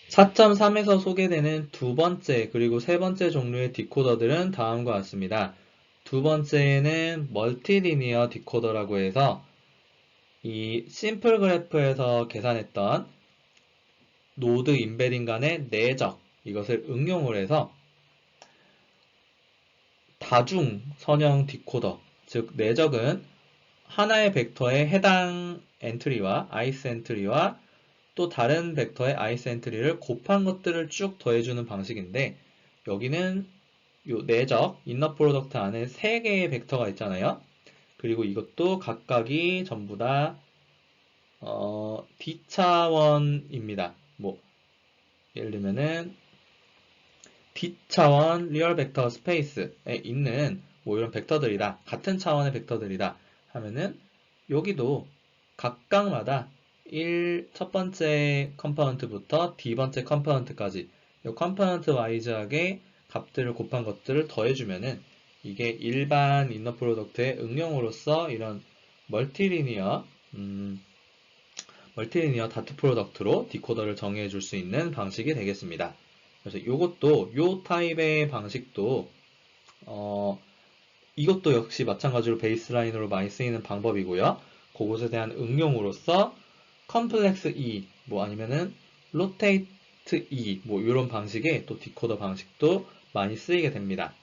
4.3에서 소개되는 두 번째 그리고 세 번째 종류의 디코더들은 다음과 같습니다. 두 번째는 멀티리니어 디코더라고 해서 이 심플 그래프에서 계산했던 노드 임베딩 간의 내적 이것을 응용을 해서 다중 선형 디코더 즉 내적은 하나의 벡터의 해당 엔트리와 ith 엔트리와 또 다른 벡터의 ith 엔트리를 곱한 것들을 쭉 더해주는 방식인데 여기는 요 내적 인너 프로덕트 안에 3개의 벡터가 있잖아요. 그리고 이것도 각각이 전부 다 D차원입니다. 뭐 예를 들면은 D차원 리얼 벡터 스페이스에 있는 뭐 이런 벡터들이다. 같은 차원의 벡터들이다. 하면은 여기도 각각마다 첫 번째 컴포넌트부터 D번째 컴포넌트까지 이 컴포넌트 와이즈하게 값들을 곱한 것들을 더해주면은 이게 일반 이너 프로덕트의 응용으로서 이런 멀티리니어 다트 프로덕트로 디코더를 정의해 줄 수 있는 방식이 되겠습니다. 그래서 이것도 요 타입의 방식도 이것도 역시 마찬가지로 베이스라인으로 많이 쓰이는 방법이고요. 그것에 대한 응용으로서 컴플렉스 E 뭐 아니면은 로테이트 E 뭐 이런 방식의 또 디코더 방식도 많이 쓰이게 됩니다.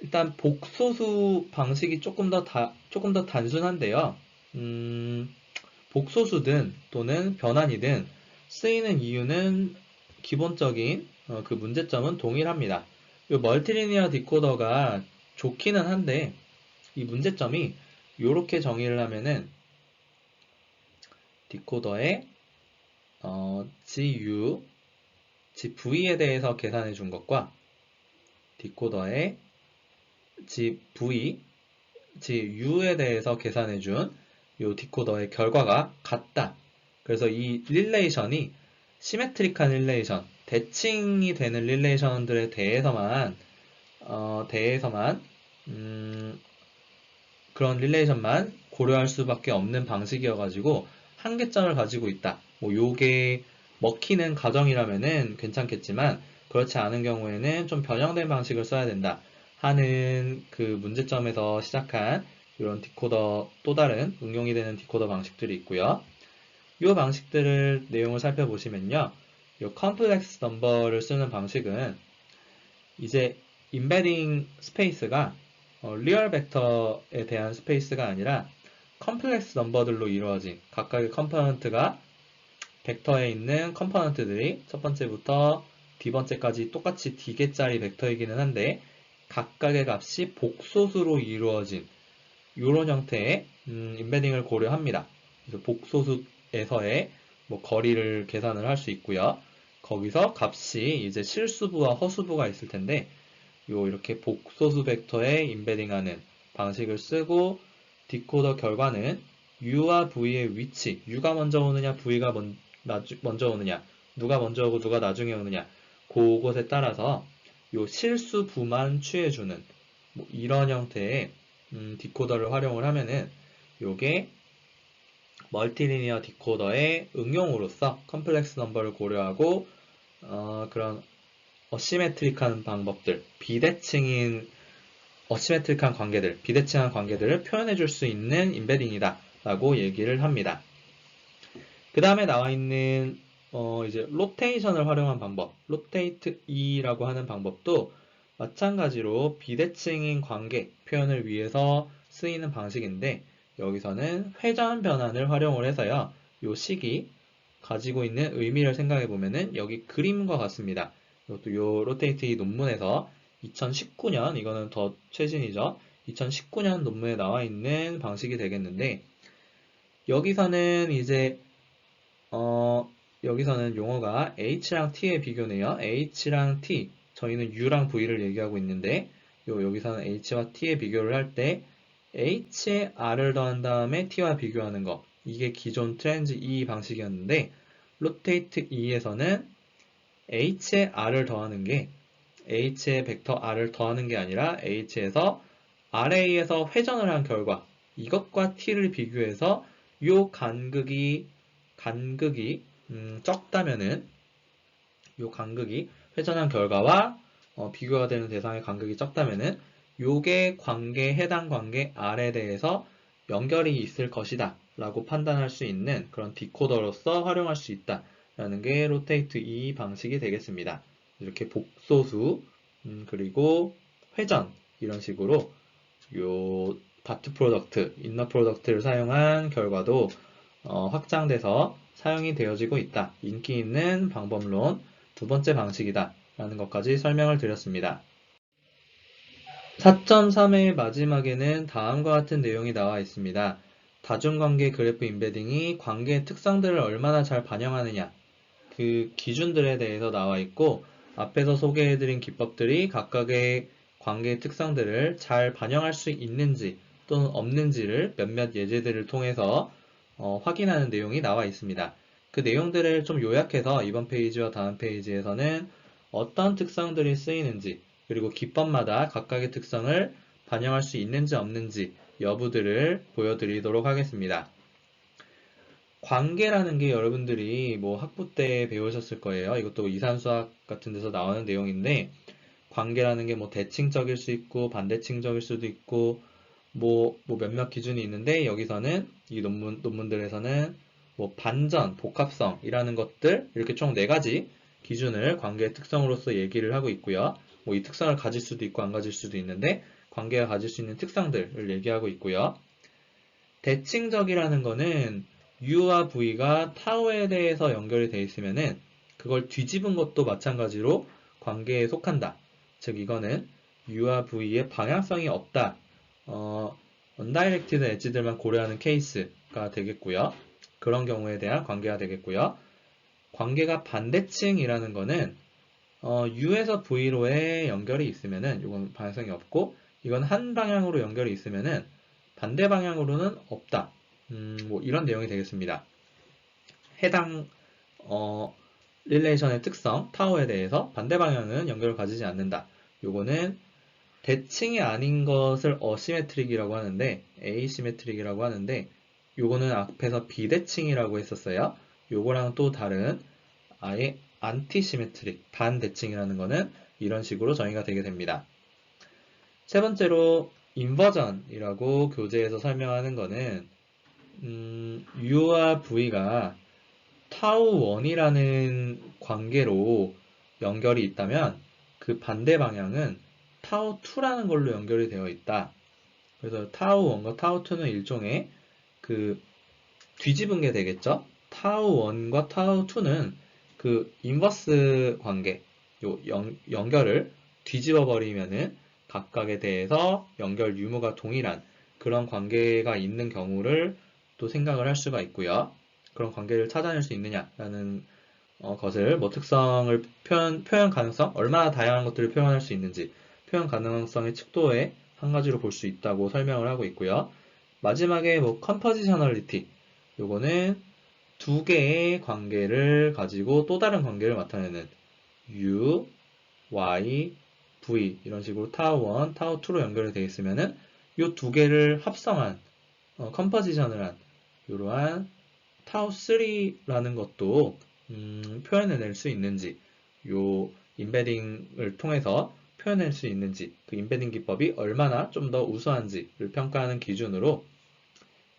일단 복소수 방식이 조금 더 단순한데요. 복소수든 또는 변환이든 쓰이는 이유는 기본적인 그 문제점은 동일합니다. 이 멀티리니어 디코더가 좋기는 한데 이 문제점이 이렇게 정의를 하면은 디코더의 GU, GV에 대해서 계산해 준 것과 디코더의 GV, GU에 대해서 계산해 준 이 디코더의 결과가 같다. 그래서 이 릴레이션이 시메트릭한 릴레이션, 대칭이 되는 릴레이션들에 대해서만 그런 릴레이션만 고려할 수밖에 없는 방식이어가지고 한계점을 가지고 있다. 뭐 요게 먹히는 가정이라면은 괜찮겠지만 그렇지 않은 경우에는 좀 변형된 방식을 써야 된다 하는 그 문제점에서 시작한 이런 디코더 또 다른 응용이 되는 디코더 방식들이 있고요. 이 방식들을 내용을 살펴보시면요. 이 컴플렉스 넘버를 쓰는 방식은 이제 임베딩 스페이스가 리얼 벡터에 대한 스페이스가 아니라 컴플렉스 넘버들로 이루어진 각각의 컴포넌트가 벡터에 있는 컴포넌트들이 첫 번째부터 D번째까지 똑같이 D개짜리 벡터이기는 한데 각각의 값이 복소수로 이루어진 이런 형태의 임베딩을 고려합니다. 그래서 복소수에서의 뭐 거리를 계산을 할 수 있고요. 거기서 값이 이제 실수부와 허수부가 있을 텐데 이렇게 복소수 벡터에 임베딩하는 방식을 쓰고 디코더 결과는 U와 V의 위치, U가 먼저 오느냐, V가 먼저 오느냐, 누가 먼저 오고 누가 나중에 오느냐, 그것에 따라서 요 실수부만 취해주는 뭐 이런 형태의 디코더를 활용을 하면은 요게 멀티리니어 디코더의 응용으로서 컴플렉스 넘버를 고려하고 그런 어시메트릭한 방법들, 어시메트릭한 관계들, 비대칭한 관계들을 표현해 줄 수 있는 임베딩이다 라고 얘기를 합니다. 그 다음에 나와 있는 이제 로테이션을 활용한 방법, 로테이트 E라고 하는 방법도 마찬가지로 비대칭인 관계 표현을 위해서 쓰이는 방식인데 여기서는 회전 변환을 활용을 해서요. 이 식이 가지고 있는 의미를 생각해 보면은 여기 그림과 같습니다. 이것도 요 로테이트 E 논문에서 2019년 이거는 더 최신이죠. 2019년 논문에 나와 있는 방식이 되겠는데 여기서는 이제 여기서는 용어가 H랑 T의 비교네요. H랑 T, 저희는 U랑 V를 얘기하고 있는데 여기서는 H와 T의 비교를 할 때 H에 R을 더한 다음에 T와 비교하는 거 이게 기존 트랜즈 E 방식이었는데 로테이트 E에서는 H에 R을 더하는 게 H에 벡터 R을 더하는 게 아니라 H에서 RA에서 회전을 한 결과 이것과 T를 비교해서 요 간극이 적다면은 요 간극이 회전한 결과와 비교가 되는 대상의 간극이 적다면은 요게 해당 관계 R에 대해서 연결이 있을 것이다 라고 판단할 수 있는 그런 디코더로서 활용할 수 있다 라는 게 로테이트 E 방식이 되겠습니다. 이렇게 복소수 그리고 회전 이런 식으로 요 다트 프로덕트, 인너 프로덕트를 사용한 결과도 확장돼서 사용이 되어지고 있다. 인기 있는 방법론 두 번째 방식이다. 라는 것까지 설명을 드렸습니다. 4.3의 마지막에는 다음과 같은 내용이 나와 있습니다. 다중관계 그래프 임베딩이 관계의 특성들을 얼마나 잘 반영하느냐, 그 기준들에 대해서 나와 있고, 앞에서 소개해드린 기법들이 각각의 관계의 특성들을 잘 반영할 수 있는지 또는 없는지를 몇몇 예제들을 통해서 확인하는 내용이 나와 있습니다. 그 내용들을 좀 요약해서 이번 페이지와 다음 페이지에서는 어떤 특성들이 쓰이는지, 그리고 기법마다 각각의 특성을 반영할 수 있는지 없는지 여부들을 보여드리도록 하겠습니다. 관계라는 게 여러분들이 뭐 학부 때 배우셨을 거예요. 이것도 이산수학 같은 데서 나오는 내용인데, 관계라는 게 뭐 대칭적일 수 있고 반대칭적일 수도 있고 뭐 몇몇 기준이 있는데, 여기서는 이 논문들에서는 뭐 반전, 복합성이라는 것들, 이렇게 총 4가지 기준을 관계의 특성으로서 얘기를 하고 있고요. 뭐 이 특성을 가질 수도 있고 안 가질 수도 있는데, 관계가 가질 수 있는 특성들을 얘기하고 있고요. 대칭적이라는 거는 U와 V가 타우에 대해서 연결이 되어 있으면은 그걸 뒤집은 것도 마찬가지로 관계에 속한다. 즉 이거는 U와 V의 방향성이 없다. 언다이렉티드 엣지들만 고려하는 케이스가 되겠고요. 그런 경우에 대한 관계가 되겠고요. 관계가 반대칭이라는 거는 U에서 V로의 연결이 있으면은 이건 방향성이 없고, 이건 한 방향으로 연결이 있으면은 반대 방향으로는 없다. 뭐 이런 내용이 되겠습니다. 해당 릴레이션의 특성 타워에 대해서 반대 방향은 연결을 가지지 않는다. 요거는 대칭이 아닌 것을 어시메트릭이라고 하는데, 에이시메트릭이라고 하는데, 요거는 앞에서 비대칭이라고 했었어요. 요거랑 또 다른 아예 안티시메트릭, 반대칭이라는 거는 이런 식으로 정의가 되게 됩니다. 세 번째로 인버전이라고 교재에서 설명하는 거는 U와 V가 타우1이라는 관계로 연결이 있다면 그 반대 방향은 타우2라는 걸로 연결이 되어 있다. 그래서 타우1과 타우2는 일종의 그 뒤집은 게 되겠죠. 타우1과 타우2는 그 인버스 관계, 요 연결을 뒤집어 버리면은 각각에 대해서 연결 유무가 동일한 그런 관계가 있는 경우를 또 생각을 할 수가 있고요. 그런 관계를 찾아낼 수 있느냐라는 것을 뭐 특성을 표현 가능성, 얼마나 다양한 것들을 표현할 수 있는지 표현 가능성의 척도에 한 가지로 볼 수 있다고 설명을 하고 있고요. 마지막에 뭐 컴포지셔널리티, 요거는 두 개의 관계를 가지고 또 다른 관계를 나타내는 U, Y, V 이런 식으로 타워 1, 타워 2로 연결이 되어 있으면은 이 두 개를 합성한 컴포지션을 한 이러한 타워 3라는 것도 표현해낼 수 있는지, 요 인베딩을 통해서 표현할 수 있는지, 그 인베딩 기법이 얼마나 좀 더 우수한지를 평가하는 기준으로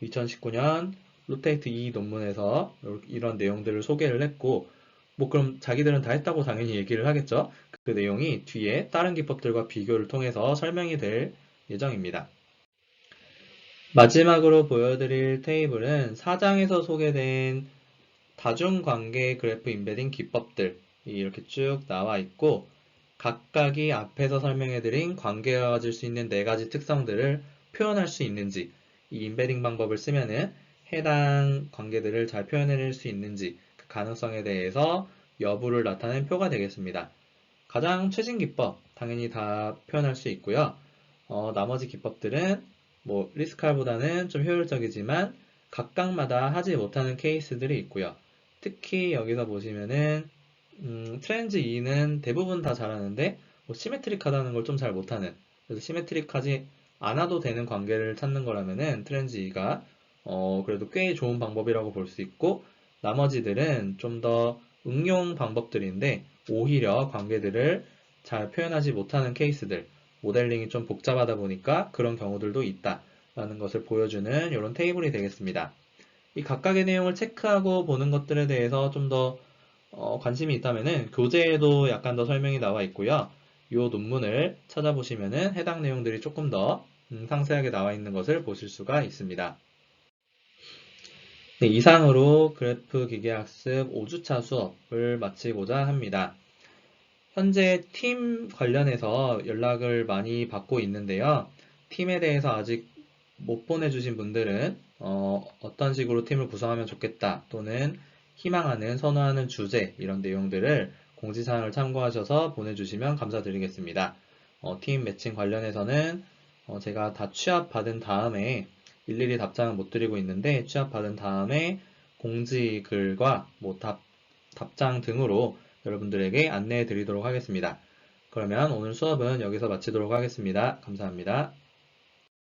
2019년 로테이트 2 논문에서 이런 내용들을 소개를 했고, 뭐 그럼 자기들은 다 했다고 당연히 얘기를 하겠죠. 그 내용이 뒤에 다른 기법들과 비교를 통해서 설명이 될 예정입니다. 마지막으로 보여드릴 테이블은 4장에서 소개된 다중관계 그래프 인베딩 기법들이 이렇게 쭉 나와 있고, 각각이 앞에서 설명해드린 관계가 가질 수 있는 4가지 특성들을 표현할 수 있는지, 이 인베딩 방법을 쓰면은 해당 관계들을 잘 표현해낼 수 있는지 그 가능성에 대해서 여부를 나타낸 표가 되겠습니다. 가장 최신 기법 당연히 다 표현할 수 있고요. 나머지 기법들은 뭐 리스칼보다는 좀 효율적이지만 각각마다 하지 못하는 케이스들이 있고요. 특히 여기서 보시면은 트렌즈 2는 대부분 다 잘하는데 뭐 시메트릭하다는 걸 좀 잘 못하는, 그래서 시메트릭하지 않아도 되는 관계를 찾는 거라면은 트렌즈 2가 그래도 꽤 좋은 방법이라고 볼 수 있고, 나머지들은 좀 더 응용 방법들인데 오히려 관계들을 잘 표현하지 못하는 케이스들, 모델링이 좀 복잡하다 보니까 그런 경우들도 있다라는 것을 보여주는 이런 테이블이 되겠습니다. 이 각각의 내용을 체크하고 보는 것들에 대해서 좀 더 관심이 있다면은 교재에도 약간 더 설명이 나와 있고요. 이 논문을 찾아보시면은 해당 내용들이 조금 더 상세하게 나와 있는 것을 보실 수가 있습니다. 네, 이상으로 그래프 기계학습 5주차 수업을 마치고자 합니다. 현재 팀 관련해서 연락을 많이 받고 있는데요. 팀에 대해서 아직 못 보내주신 분들은 어떤 식으로 팀을 구성하면 좋겠다 또는 희망하는, 선호하는 주제 이런 내용들을 공지사항을 참고하셔서 보내주시면 감사드리겠습니다. 팀 매칭 관련해서는 제가 다 취합받은 다음에 일일이 답장은 못 드리고 있는데 취합받은 다음에 공지 글과 뭐 답장 등으로 여러분들에게 안내해 드리도록 하겠습니다. 그러면 오늘 수업은 여기서 마치도록 하겠습니다. 감사합니다.